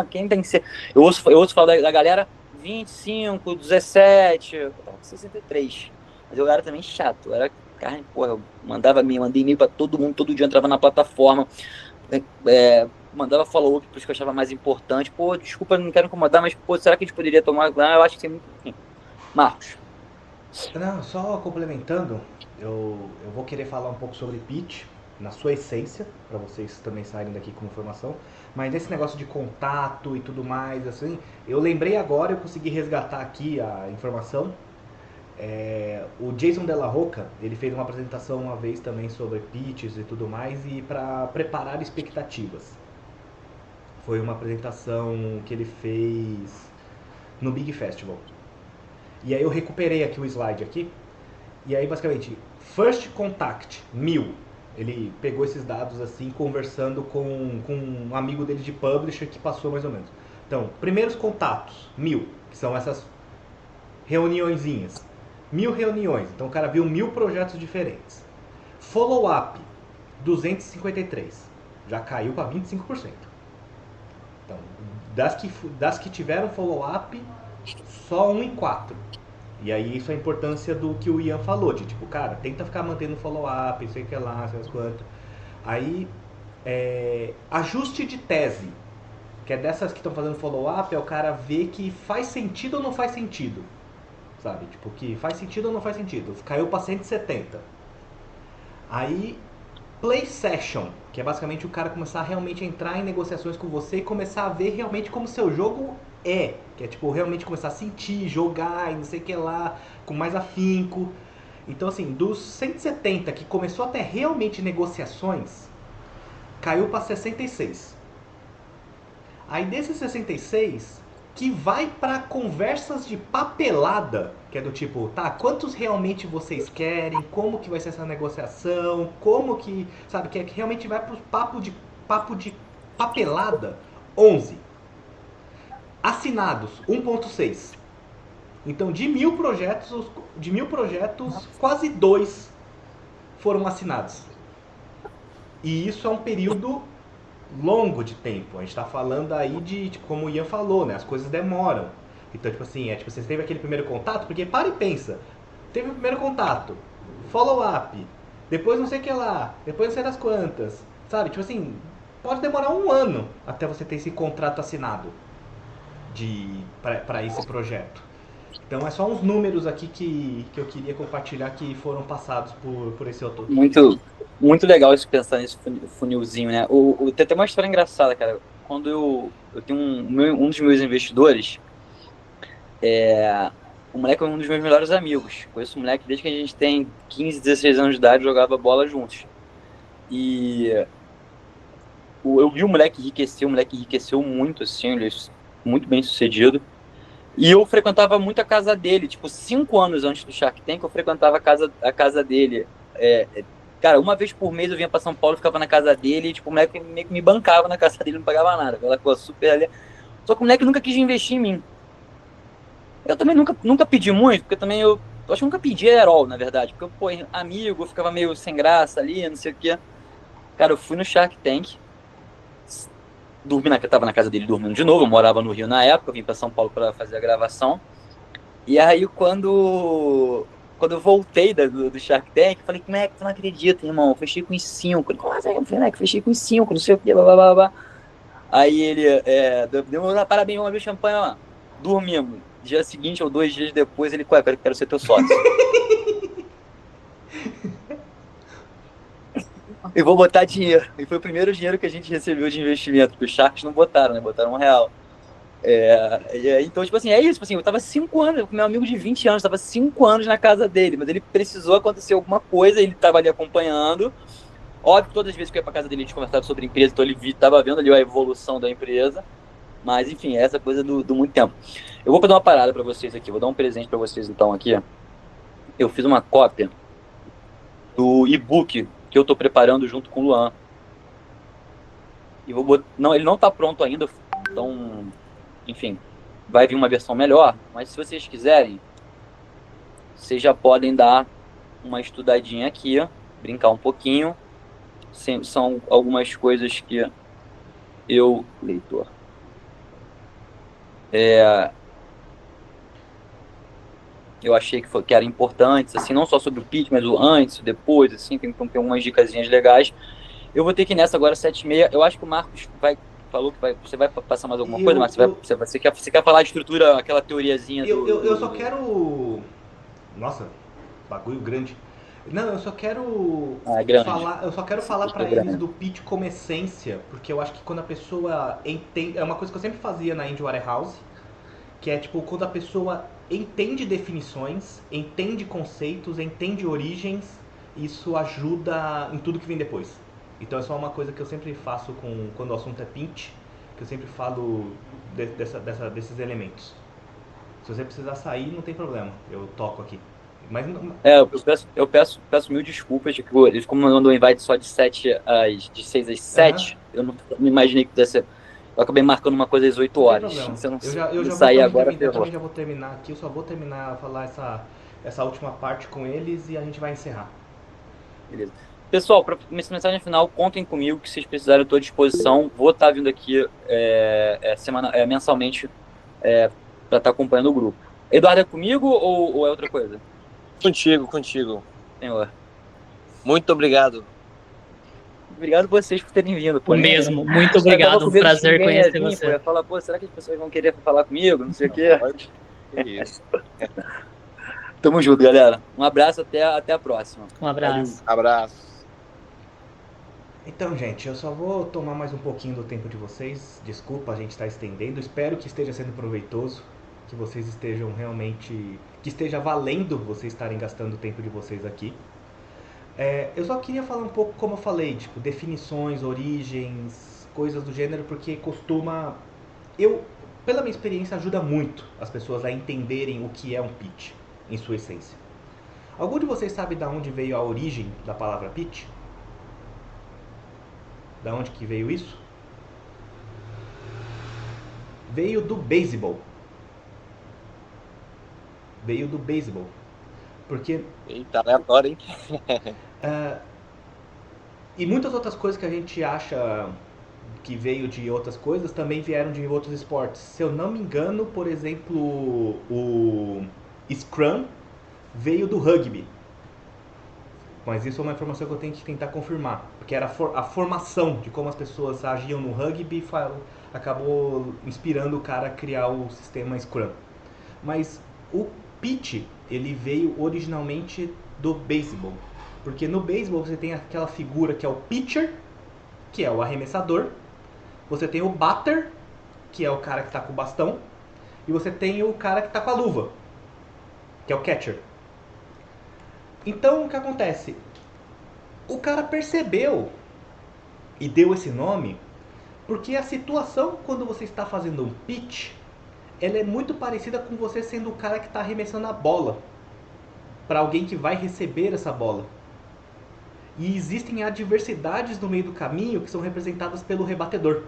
Quem tem que ser. Eu ouço falar da galera 25, 17. Eu tava com 63. Mas eu era também chato. Era carne, porra, eu mandei e-mail pra todo mundo, todo dia eu entrava na plataforma, mandava follow-up pros que eu achava mais importante. Pô, desculpa, não quero incomodar, mas, pô, será que a gente poderia tomar? Eu acho que tem muito. Marcos. Não, só complementando, eu vou querer falar um pouco sobre pitch, na sua essência, para vocês também saírem daqui com informação, mas esse negócio de contato e tudo mais, assim, eu lembrei agora, eu consegui resgatar aqui a informação. O Jason Della Rocca, ele fez uma apresentação uma vez também sobre pitches e tudo mais, e para preparar expectativas. Foi uma apresentação que ele fez no Big Festival. E aí eu recuperei aqui o slide aqui, e aí basicamente, first contact, 1000. Ele pegou esses dados assim, conversando com um amigo dele de publisher que passou mais ou menos. Então, primeiros contatos, 1000, que são essas reuniõezinhas. 1000 reuniões, então o cara viu 1000 projetos diferentes. Follow-up, 253, já caiu para 25%. Então, das que tiveram follow-up, só 1 em 4. E aí isso é a importância do que o Ian falou, de tipo, cara, tenta ficar mantendo follow-up, sei que lá, sei as quantas. Aí, ajuste de tese, que é dessas que estão fazendo follow-up, é o cara ver que faz sentido ou não faz sentido. Sabe, tipo, que faz sentido ou não faz sentido. Caiu para 170. Aí, play session, que é basicamente o cara começar a realmente entrar em negociações com você e começar a ver realmente como seu jogo é. Que é tipo, realmente começar a sentir, jogar e não sei o que lá, com mais afinco. Então assim, dos 170 que começou até realmente negociações, caiu para 66. Aí desses 66, que vai para conversas de papelada, que é do tipo, tá, quantos realmente vocês querem, como que vai ser essa negociação, como que, sabe, que realmente vai pro papo de papelada, 11. Assinados, 1.6. Então, de 1000 projetos, quase 2 foram assinados. E isso é um período longo de tempo. A gente tá falando aí de, tipo, como o Ian falou, né? As coisas demoram. Então, tipo assim, você teve aquele primeiro contato, porque para e pensa. Teve o primeiro contato, follow-up, depois não sei o que lá, depois não sei das quantas, sabe? Tipo assim, pode demorar 1 ano até você ter esse contrato assinado para esse projeto. Então, é só uns números aqui que eu queria compartilhar que foram passados por esse autor. Muito legal isso, pensar nesse funilzinho, né? Tem até uma história engraçada, cara. Quando eu tenho um dos meus investidores, O moleque é um dos meus melhores amigos. Conheço o moleque desde que a gente tem 15, 16 anos de idade, jogava bola juntos. E eu vi o moleque enriqueceu muito, assim, ele é muito bem sucedido. E eu frequentava muito a casa dele, tipo, 5 anos antes do Shark Tank, eu frequentava a casa dele. Cara, uma vez por mês eu vinha pra São Paulo, ficava na casa dele, e, tipo, o moleque meio que me bancava na casa dele, não pagava nada. Aquela coisa super ali. Só que o moleque nunca quis investir em mim. Eu também nunca pedi muito, porque também eu acho que nunca pedi herói, na verdade. Porque, pô, amigo, eu ficava meio sem graça ali, não sei o quê. Cara, eu fui no Shark Tank, tava na casa dele dormindo de novo, eu morava no Rio na época, eu vim pra São Paulo pra fazer a gravação. E aí, quando eu voltei do Shark Tank, eu falei, moleque, tu não acredita, irmão, eu fechei com os 5. Como assim, moleque, fechei com os 5, não sei o quê, blá, blá, blá, blá. Aí ele, deu parabéns, vamos abrir champanhe lá. Dormimos. Dia seguinte ou 2 dias depois, ele, quero ser teu sócio. E vou botar dinheiro. E foi o primeiro dinheiro que a gente recebeu de investimento, porque os Sharks não botaram, né? Botaram R$1. Então, tipo assim, é isso. Tipo assim, eu tava 5 anos, com meu amigo de 20 anos, tava 5 anos na casa dele, mas ele precisou acontecer alguma coisa, ele tava ali acompanhando. Óbvio que todas as vezes que eu ia pra casa dele, a gente conversava sobre a empresa, então ele tava vendo ali a evolução da empresa. Mas, enfim, é essa coisa do muito tempo. Eu vou fazer uma parada pra vocês aqui, vou dar um presente pra vocês, então, aqui. Eu fiz uma cópia do e-book que eu tô preparando junto com o Luan. E não, ele não tá pronto ainda, então, enfim, vai vir uma versão melhor, mas se vocês quiserem, vocês já podem dar uma estudadinha aqui, brincar um pouquinho. São algumas coisas que leitor, eu achei que eram importantes, assim, não só sobre o pitch, mas o antes, o depois, assim, tem umas dicasinhas legais. Eu vou ter que ir nessa agora, 7h30. Eu acho que o Marcos falou que você vai passar mais alguma coisa, Marcos? Você quer falar de estrutura, aquela teoriazinha eu só quero... Nossa, bagulho grande. Não, eu só quero falar pra eles do pitch como essência, porque eu acho que quando a pessoa entende... É uma coisa que eu sempre fazia na Indie Warehouse, que é tipo, quando a pessoa entende definições, entende conceitos, entende origens, isso ajuda em tudo que vem depois. Então é só uma coisa que eu sempre faço quando o assunto é pitch, que eu sempre falo desses elementos. Se você precisar sair, não tem problema, eu toco aqui. Mas eu peço mil desculpas, eles como mandou um invite só de 6 às 7, eu não imaginei que pudesse ser. Eu acabei marcando uma coisa às 8 horas. Se eu não sair agora, eu também já vou terminar aqui, eu só vou terminar a falar essa última parte com eles e a gente vai encerrar. Beleza. Pessoal, para mensagem final, contem comigo, que se vocês precisarem, eu estou à disposição. Vou estar vindo aqui mensalmente para estar acompanhando o grupo. Eduardo, é comigo ou é outra coisa? Contigo. Senhor. Muito obrigado. Obrigado vocês por terem vindo. O mesmo, muito obrigado, um prazer conhecer você. Eu ia falar, será que as pessoas vão querer falar comigo? Não sei o quê. É isso. Tamo junto, galera. Um abraço, até a próxima. Um abraço. Abraço. Então, gente, eu só vou tomar mais um pouquinho do tempo de vocês. Desculpa, a gente está estendendo. Espero que esteja sendo proveitoso, que vocês estejam realmente... que esteja valendo vocês estarem gastando o tempo de vocês aqui. Eu só queria falar um pouco, como eu falei, tipo, definições, origens, coisas do gênero, porque costuma... pela minha experiência, ajuda muito as pessoas a entenderem o que é um pitch, em sua essência. Algum de vocês sabe de onde veio a origem da palavra pitch? Da onde que veio isso? Veio do beisebol. Porque... Eita, aleatório, hein? E muitas outras coisas que a gente acha que veio de outras coisas também vieram de outros esportes. Se eu não me engano, por exemplo, o Scrum veio do rugby. Mas isso é uma informação que eu tenho que tentar confirmar. Porque era a formação de como as pessoas agiam no rugby acabou inspirando o cara a criar o sistema Scrum. Mas o pitch, ele veio originalmente do beisebol. Porque no beisebol você tem aquela figura que é o pitcher, que é o arremessador. Você tem o batter, que é o cara que está com o bastão. E você tem o cara que está com a luva. que é o catcher. Então, o que acontece? O cara percebeu e deu esse nome porque a situação quando você está fazendo um pitch, ela é muito parecida com você sendo o cara que está arremessando a bola para alguém que vai receber essa bola. E existem adversidades no meio do caminho que são representadas pelo rebatedor.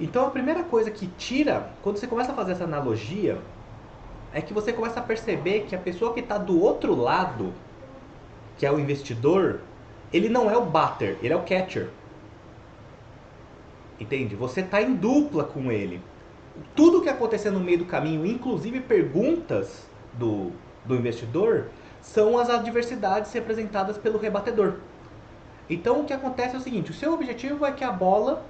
Então a primeira coisa que tira, quando você começa a fazer essa analogia, é que você começa a perceber que a pessoa que está do outro lado, que é o investidor, ele não é o batter, ele é o catcher. Entende? Você está em dupla com ele. Tudo que acontecer no meio do caminho, inclusive perguntas do investidor, são as adversidades representadas pelo rebatedor. Então o que acontece é o seguinte, o seu objetivo é que a bola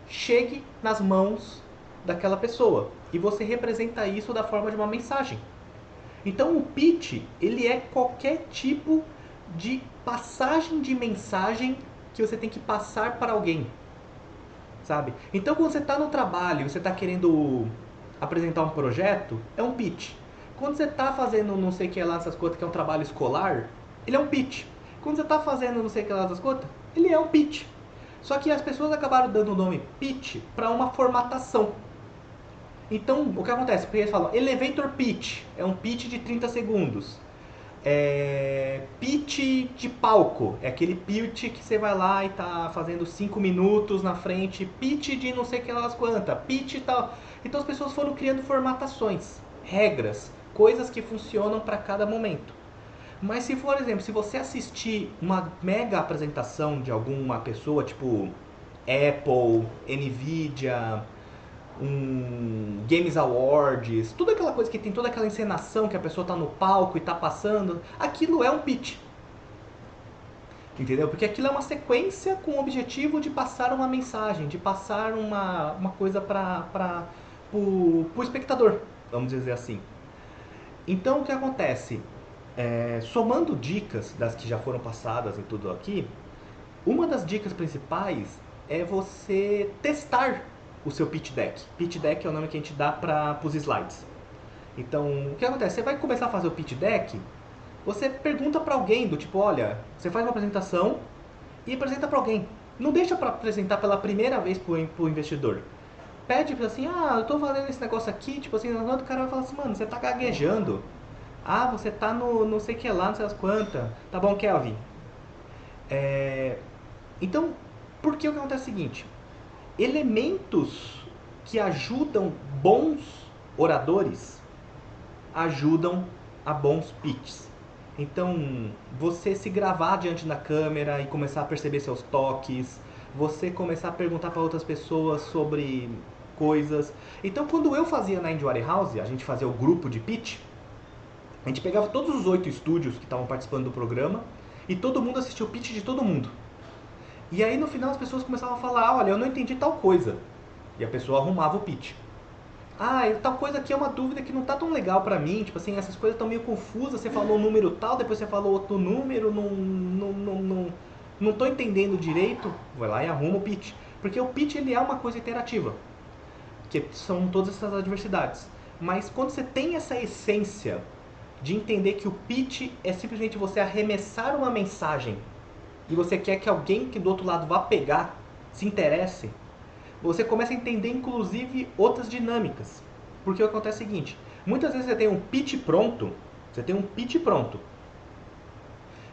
chegue nas mãos daquela pessoa. E você representa isso da forma de uma mensagem. Então o pitch, ele é qualquer tipo de passagem de mensagem que você tem que passar para alguém. Sabe? Então quando você está no trabalho, você está querendo apresentar um projeto, é um pitch. Quando você está fazendo não sei o que lá essas coisas, que é um trabalho escolar, ele é um pitch. Quando você está fazendo não sei o que lá essas coisas, ele é um pitch. Só que as pessoas acabaram dando o nome pitch para uma formatação. Então, o que acontece? Porque eles falam elevator pitch, é um pitch de 30 segundos. Pitch de palco, é aquele pitch que você vai lá e tá fazendo 5 minutos na frente, pitch de não sei o que lá quantas, pitch e tal. Então as pessoas foram criando formatações, regras, coisas que funcionam para cada momento. Mas se, por exemplo, se você assistir uma mega apresentação de alguma pessoa, tipo Apple, Nvidia, Games Awards, toda aquela coisa que tem toda aquela encenação que a pessoa tá no palco e tá passando, aquilo é um pitch. Entendeu? Porque aquilo é uma sequência com o objetivo de passar uma mensagem, de passar uma coisa para o espectador, vamos dizer assim. Então o que acontece? Somando dicas das que já foram passadas e tudo aqui, uma das dicas principais é você testar o seu pitch deck. Pitch deck é o nome que a gente dá para os slides. Então, o que acontece? Você vai começar a fazer o pitch deck, você pergunta para alguém do tipo, olha, você faz uma apresentação e apresenta para alguém. Não deixa para apresentar pela primeira vez para o investidor. Pede assim, eu tô fazendo esse negócio aqui, tipo assim, o cara vai falar assim, mano, você tá gaguejando. Você tá no não sei o que lá, não sei as quantas. Tá bom, Kelvin. Então, por que acontece o seguinte? Elementos que ajudam bons oradores ajudam a bons pitches. Então, você se gravar diante da câmera e começar a perceber seus toques, você começar a perguntar para outras pessoas sobre coisas. Então, quando eu fazia na Indie Warehouse, a gente fazia o grupo de pitch, a gente pegava todos os 8 estúdios que estavam participando do programa e todo mundo assistia o pitch de todo mundo. E aí no final as pessoas começavam a falar, olha, eu não entendi tal coisa. E a pessoa arrumava o pitch. Tal coisa aqui é uma dúvida que não tá tão legal pra mim, tipo assim, essas coisas estão meio confusas, você falou um número tal, depois você falou outro número, não tô entendendo direito. Vai lá e arruma o pitch. Porque o pitch ele é uma coisa interativa, que são todas essas adversidades. Mas quando você tem essa essência de entender que o pitch é simplesmente você arremessar uma mensagem e você quer que alguém que do outro lado vá pegar, se interesse, você começa a entender inclusive outras dinâmicas. Porque o que acontece é o seguinte, muitas vezes você tem um pitch pronto,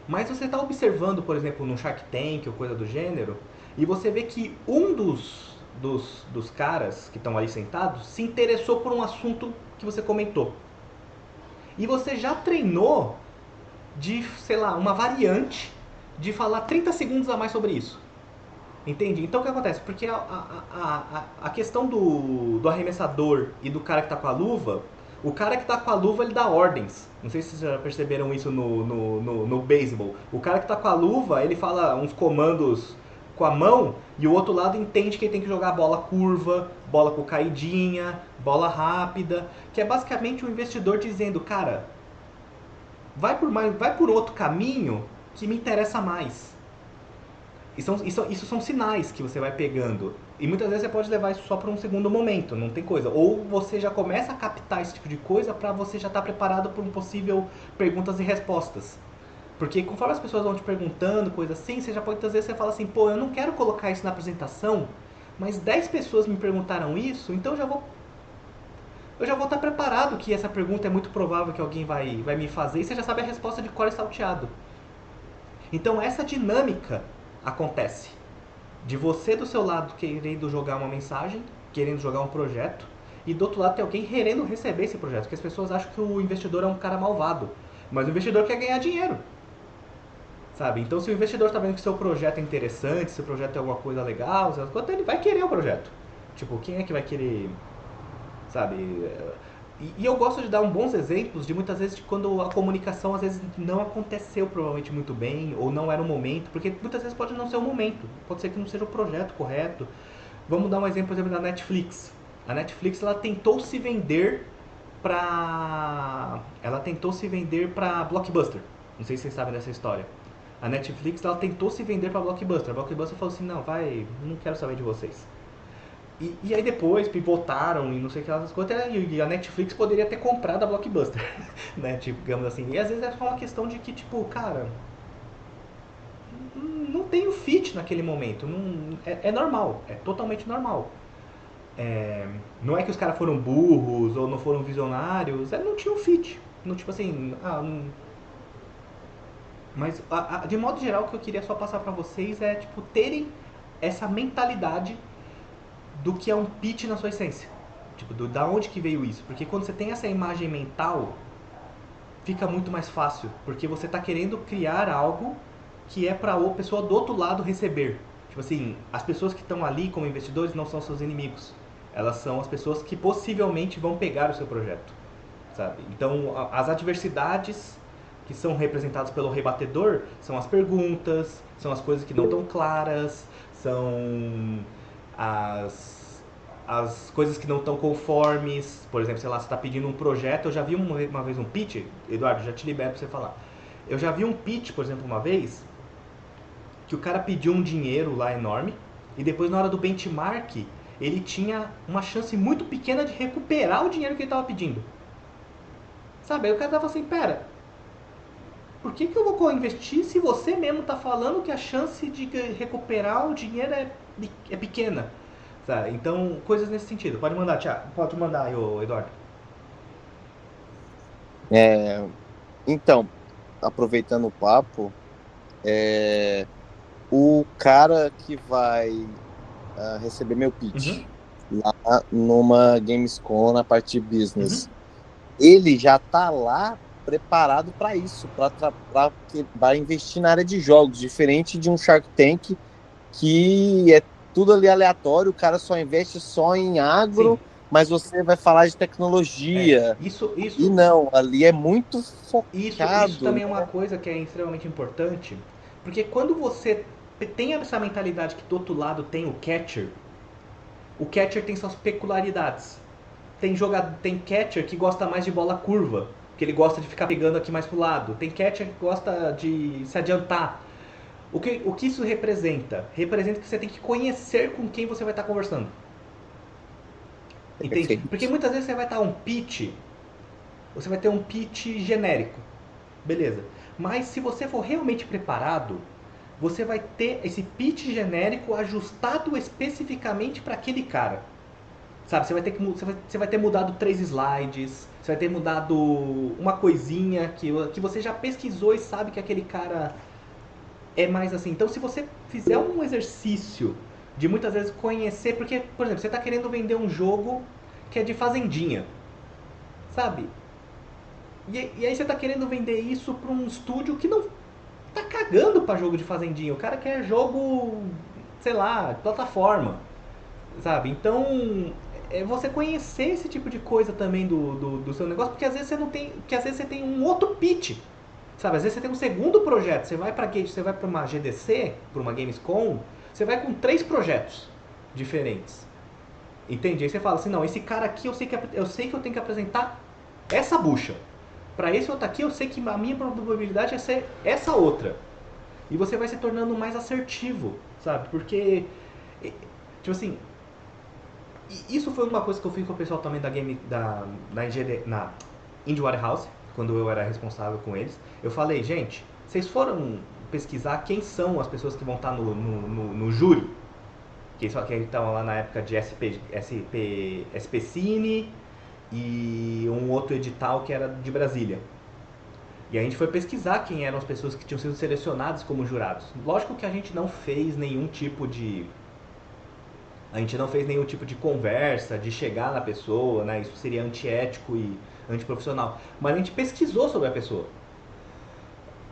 mas você está observando, por exemplo, no Shark Tank ou coisa do gênero, e você vê que um dos caras que estão ali sentados se interessou por um assunto que você comentou. E você já treinou de, sei lá, uma variante de falar 30 segundos a mais sobre isso. Entende? Então o que acontece? Porque a questão do arremessador e do cara que está com a luva, o cara que está com a luva ele dá ordens. Não sei se vocês já perceberam isso no beisebol. O cara que está com a luva, ele fala uns comandos com a mão e o outro lado entende que ele tem que jogar bola curva, bola com caidinha, bola rápida, que é basicamente o investidor dizendo, cara, vai por outro caminho que me interessa mais. Isso são sinais que você vai pegando. E muitas vezes você pode levar isso só para um segundo momento, não tem coisa. Ou você já começa a captar esse tipo de coisa para você já estar preparado para um possível perguntas e respostas. Porque conforme as pessoas vão te perguntando, coisa assim, você já pode, às vezes você fala assim, pô, eu não quero colocar isso na apresentação, mas 10 pessoas me perguntaram isso, então eu já vou estar preparado que essa pergunta é muito provável que alguém vai me fazer, e você já sabe a resposta de cor e salteado. Então essa dinâmica acontece. De você do seu lado querendo jogar uma mensagem, querendo jogar um projeto, e do outro lado tem alguém querendo receber esse projeto, porque as pessoas acham que o investidor é um cara malvado, mas o investidor quer ganhar dinheiro. Sabe? Então se o investidor está vendo que seu projeto é interessante, seu projeto é alguma coisa legal, ele vai querer o projeto. Tipo, quem é que vai querer, sabe? E eu gosto de dar bons exemplos de muitas vezes de quando a comunicação às vezes não aconteceu provavelmente muito bem, ou não era o momento, porque muitas vezes pode não ser o momento, pode ser que não seja o projeto correto. Vamos dar um exemplo, por exemplo, da Netflix. A Netflix ela tentou se vender para Blockbuster. Não sei se vocês sabem dessa história. A Netflix ela tentou se vender para Blockbuster. A Blockbuster falou assim, não quero saber de vocês. E aí depois pivotaram e não sei o que essas coisas, e a Netflix poderia ter comprado a Blockbuster, né, tipo, digamos assim. E às vezes é só uma questão de que, tipo, cara, não tem o fit naquele momento, é normal, é totalmente normal. Não é que os caras foram burros ou não foram visionários, não tinha um fit, não, tipo assim, mas de modo geral o que eu queria só passar pra vocês é, tipo, terem essa mentalidade do que é um pitch na sua essência. Tipo, da onde que veio isso? Porque quando você tem essa imagem mental, fica muito mais fácil. Porque você está querendo criar algo que é para a pessoa do outro lado receber. Tipo assim, as pessoas que estão ali como investidores não são seus inimigos. Elas são as pessoas que possivelmente vão pegar o seu projeto. Sabe? Então, as adversidades que são representadas pelo rebatedor são as perguntas, são as coisas que não estão claras, são as coisas que não estão conformes. Por exemplo, sei lá, você está pedindo um projeto. Eu já vi uma vez um pitch, Eduardo, já te libero para você falar. Eu já vi um pitch, por exemplo, uma vez, que o cara pediu um dinheiro lá enorme, e depois na hora do benchmark, ele tinha uma chance muito pequena de recuperar o dinheiro que ele estava pedindo. Sabe, aí o cara tava assim, pera, por que eu vou investir se você mesmo está falando que a chance de recuperar o dinheiro é pequena? Sabe? Então, coisas nesse sentido. Pode mandar, Thiago. Pode mandar aí, Eduardo. Então, aproveitando o papo, o cara que vai receber meu pitch lá numa Gamescom na parte de business, ele já tá lá preparado para isso, para investir na área de jogos, diferente de um Shark Tank que é tudo ali aleatório, o cara só investe só em agro, sim, mas você vai falar de tecnologia. Isso. E não, ali é muito focado. Isso também é uma coisa que é extremamente importante, porque quando você tem essa mentalidade que do outro lado tem o catcher tem suas peculiaridades. Tem catcher que gosta mais de bola curva, que ele gosta de ficar pegando aqui mais pro lado. Tem catcher que gosta de se adiantar. O que isso representa? Representa que você tem que conhecer com quem você vai estar conversando. Entende? Perfeito. Porque muitas vezes você vai estar você vai ter um pitch genérico. Beleza. Mas se você for realmente preparado, você vai ter esse pitch genérico ajustado especificamente para aquele cara. Sabe, você vai ter mudado 3 slides, você vai ter mudado uma coisinha que você já pesquisou e sabe que aquele cara é mais assim. Então, se você fizer um exercício de muitas vezes conhecer, porque, por exemplo, você está querendo vender um jogo que é de fazendinha, sabe? E aí você está querendo vender isso para um estúdio que não tá cagando para jogo de fazendinha. O cara quer jogo, sei lá, plataforma, sabe? Então, é você conhecer esse tipo de coisa também do seu negócio, porque às vezes você não tem, porque às vezes você tem um outro pitch. Sabe, às vezes você tem um segundo projeto, você vai para uma GDC, para uma Gamescom, você vai com 3 projetos diferentes. Entende? Aí você fala assim, não, esse cara aqui eu sei que eu tenho que apresentar essa bucha. Para esse outro aqui eu sei que a minha probabilidade é ser essa outra. E você vai se tornando mais assertivo, sabe? Porque Tipo assim, isso foi uma coisa que eu fiz com o pessoal também da Indie Warehouse, quando eu era responsável com eles. Eu falei, gente, vocês foram pesquisar quem são as pessoas que vão estar no júri? Que estavam lá na época de SP Cine e um outro edital que era de Brasília. E a gente foi pesquisar quem eram as pessoas que tinham sido selecionadas como jurados. Lógico que a gente não fez nenhum tipo de conversa, de chegar na pessoa, né? Isso seria antiético e antiprofissional. Mas a gente pesquisou sobre a pessoa.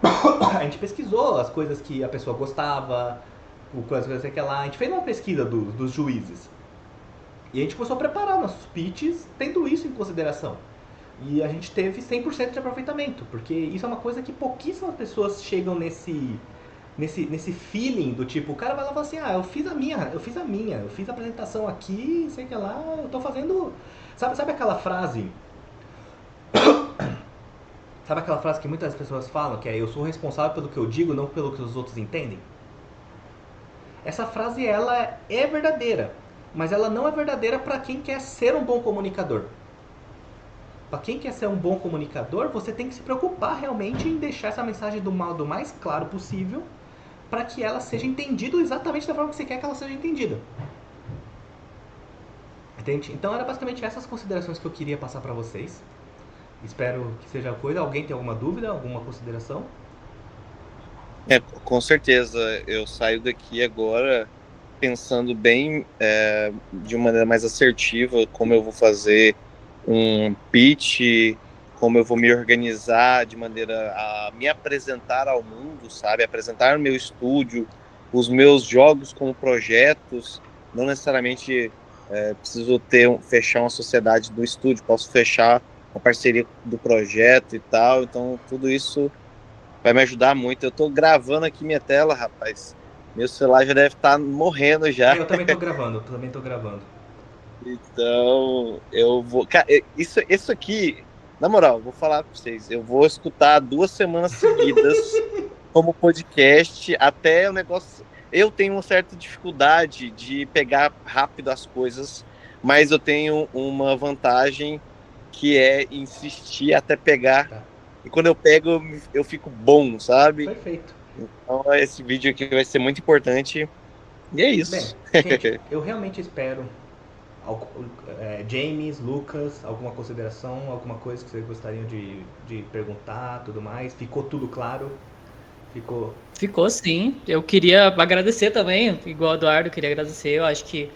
A gente pesquisou as coisas que a pessoa gostava, as coisas que ela... A gente fez uma pesquisa dos juízes. E a gente começou a preparar nossos pitches tendo isso em consideração. E a gente teve 100% de aproveitamento, porque isso é uma coisa que pouquíssimas pessoas chegam nesse feeling do tipo, o cara vai lá e fala assim, eu fiz a apresentação aqui, sei que lá, eu tô fazendo... Sabe aquela frase... Sabe aquela frase que muitas pessoas falam, que é, eu sou responsável pelo que eu digo, não pelo que os outros entendem? Essa frase, ela é verdadeira, mas ela não é verdadeira para quem quer ser um bom comunicador. Para quem quer ser um bom comunicador, você tem que se preocupar realmente em deixar essa mensagem do modo mais claro possível para que ela seja entendida exatamente da forma que você quer que ela seja entendida. Entende? Então, era basicamente essas considerações que eu queria passar para vocês. Espero que seja coisa. Alguém tem alguma dúvida, alguma consideração? Com certeza. Eu saio daqui agora pensando bem de uma maneira mais assertiva como eu vou fazer um pitch, como eu vou me organizar de maneira a me apresentar ao mundo, sabe? Apresentar o meu estúdio, os meus jogos como projetos. Não necessariamente preciso fechar uma sociedade do estúdio, posso fechar uma parceria do projeto e tal. Então, tudo isso vai me ajudar muito. Eu tô gravando aqui minha tela, rapaz. Meu celular já deve estar morrendo já. Eu também tô gravando, Então, eu vou... Cara, isso aqui, na moral, vou falar pra vocês. Eu vou escutar 2 semanas seguidas como podcast, até o negócio... Eu tenho uma certa dificuldade de pegar rápido as coisas, mas eu tenho uma vantagem que é insistir até pegar. Tá. E quando eu pego, eu fico bom, sabe? Perfeito. Então, esse vídeo aqui vai ser muito importante. E é isso. Bem, gente, eu realmente espero... James, Lucas, alguma consideração, alguma coisa que vocês gostariam de perguntar, tudo mais? Ficou tudo claro? Ficou sim. Eu queria agradecer também, igual o Eduardo, eu queria agradecer. Eu acho que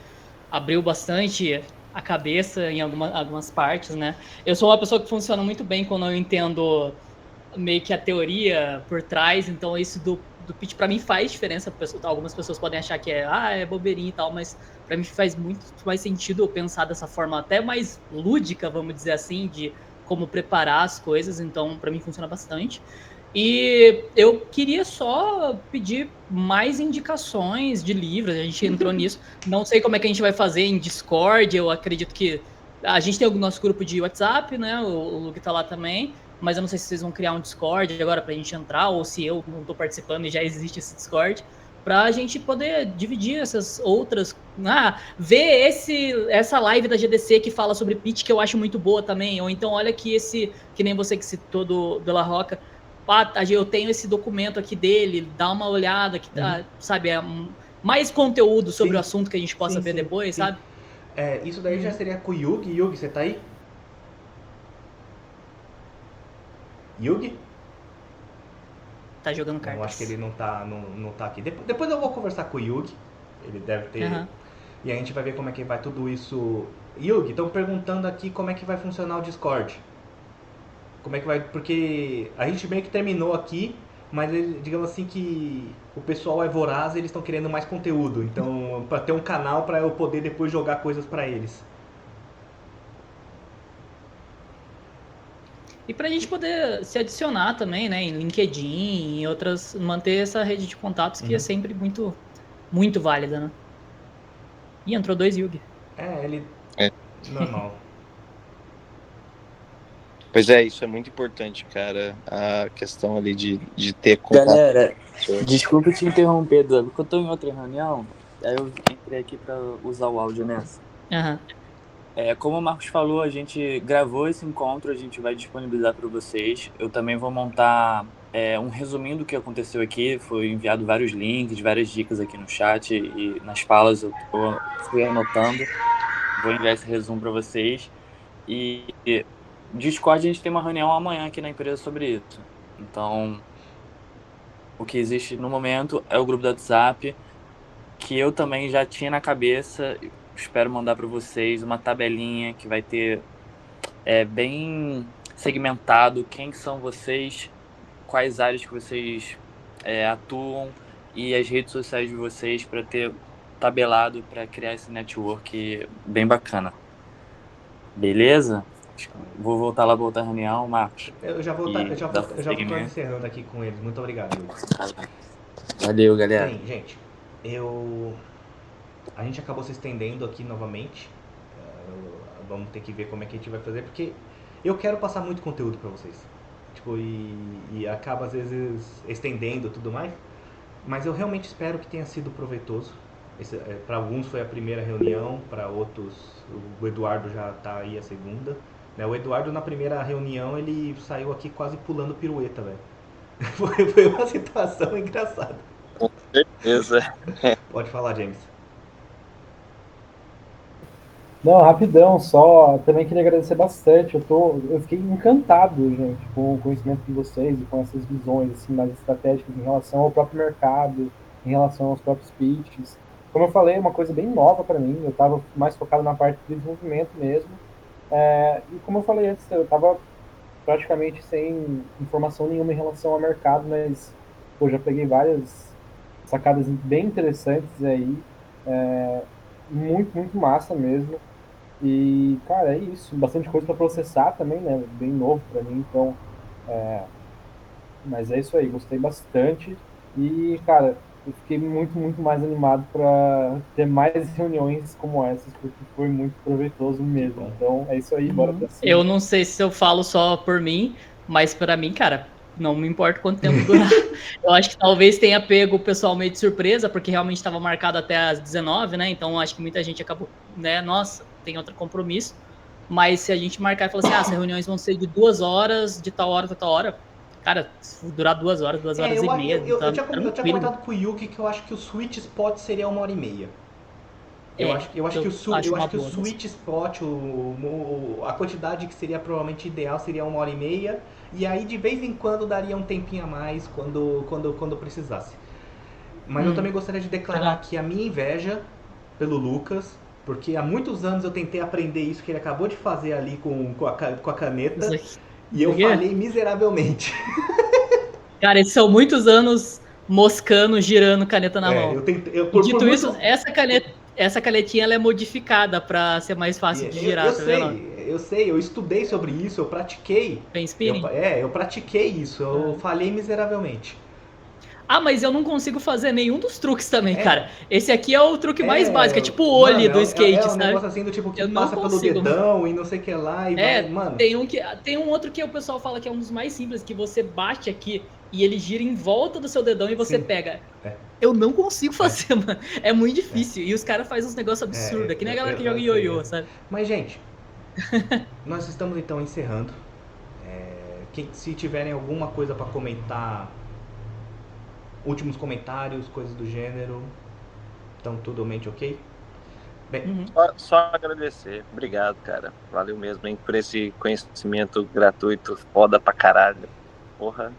abriu bastante a cabeça em algumas partes, né? Eu sou uma pessoa que funciona muito bem quando eu entendo meio que a teoria por trás, então isso do pitch pra mim faz diferença. Algumas pessoas podem achar que é bobeirinha e tal, mas pra mim faz muito mais sentido eu pensar dessa forma até mais lúdica, vamos dizer assim, de como preparar as coisas, então pra mim funciona bastante. E eu queria só pedir mais indicações de livros, a gente entrou nisso, não sei como é que a gente vai fazer em Discord, eu acredito que a gente tem o nosso grupo de WhatsApp, né, o Luke tá lá também, mas eu não sei se vocês vão criar um Discord agora pra gente entrar, ou se eu não tô participando e já existe esse Discord, pra gente poder dividir essas outras, ver essa live da GDC que fala sobre pitch, que eu acho muito boa também, ou então olha que que nem você que citou do La Rocca, eu tenho esse documento aqui dele, dá uma olhada, que sabe, mais conteúdo sobre o assunto que a gente possa ver depois, sabe? Isso daí já seria com o Yugi. Yugi, você tá aí? Yugi? Tá jogando cartas. Eu acho que ele não tá aqui. Depois eu vou conversar com o Yugi, ele deve ter... E a gente vai ver como é que vai tudo isso. Yugi, estão perguntando aqui como é que vai funcionar o Discord. Como é que vai... Porque a gente meio que terminou aqui, mas digamos assim que o pessoal é voraz e eles estão querendo mais conteúdo. Então, para ter um canal para eu poder depois jogar coisas para eles. E pra gente poder se adicionar também, né, em LinkedIn, em outras... Manter essa rede de contatos que é sempre muito, muito válida, né? E entrou 2 Yugi. Normal. Pois é, isso é muito importante, cara. A questão ali de ter contato. Galera, desculpa te interromper, Douglas, porque eu tô em outra reunião. Aí eu entrei aqui pra usar o áudio nessa. Aham. Como o Marcos falou, a gente gravou esse encontro, a gente vai disponibilizar para vocês. Eu também vou montar um resuminho do que aconteceu aqui. Foi enviado vários links, várias dicas aqui no chat e nas falas eu fui anotando. Vou enviar esse resumo para vocês. E Discord, a gente tem uma reunião amanhã aqui na empresa sobre isso. Então, o que existe no momento é o grupo do WhatsApp, que eu também já tinha na cabeça. Espero mandar para vocês uma tabelinha que vai ter bem segmentado quem são vocês, quais áreas que vocês atuam e as redes sociais de vocês, para ter tabelado para criar esse network bem bacana. Beleza? Vou voltar lá para outra reunião, Marcos. Eu já vou estar encerrando aqui com eles. Muito obrigado, Yuri. Valeu, galera. Bem, gente, a gente acabou se estendendo aqui novamente. Vamos ter que ver como é que a gente vai fazer, porque eu quero passar muito conteúdo pra vocês. Tipo, e acaba às vezes estendendo e tudo mais. Mas eu realmente espero que tenha sido proveitoso. Para alguns foi a primeira reunião, para outros o Eduardo já tá aí a segunda. O Eduardo na primeira reunião ele saiu aqui quase pulando pirueta, velho. Foi uma situação engraçada. Com certeza. Pode falar, James. Não, rapidão, só também queria agradecer bastante. Eu fiquei encantado, gente, com o conhecimento de vocês e com essas visões assim, mais estratégicas em relação ao próprio mercado, em relação aos próprios pitches. Como eu falei, é uma coisa bem nova para mim. Eu estava mais focado na parte de desenvolvimento mesmo. E como eu falei antes, eu estava praticamente sem informação nenhuma em relação ao mercado, mas já peguei várias sacadas bem interessantes aí. Muito, muito massa mesmo. E, cara, é isso. Bastante coisa para processar também, né? Bem novo para mim, então. Mas é isso aí, gostei bastante. E, cara, eu fiquei muito, muito mais animado para ter mais reuniões como essas, porque foi muito proveitoso mesmo. Então, é isso aí, bora pra cima. Eu não sei se eu falo só por mim, mas para mim, cara, não me importa quanto tempo durar. Eu acho que talvez tenha pego o pessoal meio de surpresa, porque realmente estava marcado até às 19, né? Então acho que muita gente acabou, né? Nossa, tem outro compromisso. Mas se a gente marcar e falar assim, as reuniões vão ser de 2 horas, de tal hora, cara, se durar 2 horas, 2 horas e meia. Eu tinha comentado com o Yuki que eu acho que o sweet spot seria 1h30. Eu acho que o sweet spot, a quantidade que seria provavelmente ideal seria 1h30. E aí de vez em quando daria um tempinho a mais quando precisasse. Mas eu também gostaria de declarar aqui a minha inveja pelo Lucas, porque há muitos anos eu tentei aprender isso que ele acabou de fazer ali com a caneta. E eu falhei miseravelmente. Cara, esses são muitos anos moscando, girando caneta na mão. Dito isso, essa canetinha ela é modificada para ser mais fácil de girar, Eu sei, eu estudei sobre isso, eu pratiquei. Pen spinning? Eu pratiquei isso, eu falhei miseravelmente. Mas eu não consigo fazer nenhum dos truques também, cara. Esse aqui é o truque mais básico, é tipo o olho do skate, sabe? É um negócio assim do tipo que passa pelo dedão e não sei o que lá e vai, mano. Tem um outro que o pessoal fala que é um dos mais simples, que você bate aqui e ele gira em volta do seu dedão e você pega. Eu não consigo fazer, mano. É muito difícil. E os caras fazem uns negócios absurdos. Aqui nem a galera que joga ioiô, sabe? Mas, gente, nós estamos então encerrando. Se tiverem alguma coisa pra comentar, últimos comentários, coisas do gênero, estão totalmente ok? Bem, só agradecer. Obrigado, cara. Valeu mesmo, hein, por esse conhecimento gratuito, foda pra caralho. Porra.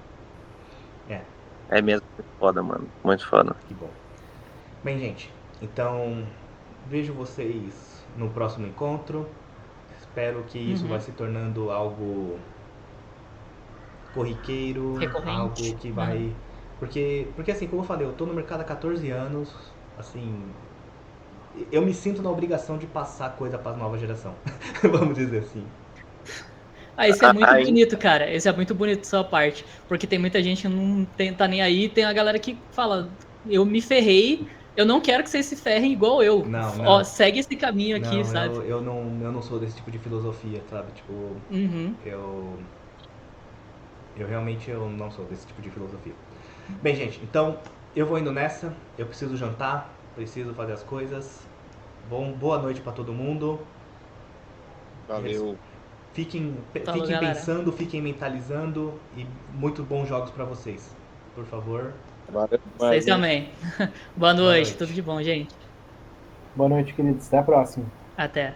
É mesmo foda, mano. Muito foda. Que bom. Bem, gente, então vejo vocês no próximo encontro. Espero que isso vai se tornando algo corriqueiro, algo que vai... Porque assim, como eu falei, eu tô no mercado há 14 anos, assim, eu me sinto na obrigação de passar coisa pra nova geração, vamos dizer assim. Isso é muito bonito, cara. Isso é muito bonito da sua parte. Porque tem muita gente que não tá nem aí. Tem a galera que fala, eu me ferrei, eu não quero que vocês se ferrem igual eu. Não. Segue esse caminho aqui, sabe? Eu não sou desse tipo de filosofia, sabe? Tipo, eu realmente não sou desse tipo de filosofia. Bem, gente, então eu vou indo nessa. Eu preciso jantar. preciso fazer as coisas. Boa noite pra todo mundo. Valeu. Fiquem Falou, galera. pensando, fiquem mentalizando e muito bons jogos pra vocês. Por favor. Valeu. Vocês também. Boa noite, noite. tudo de bom, gente. Boa noite, queridos. Até a próxima. Até.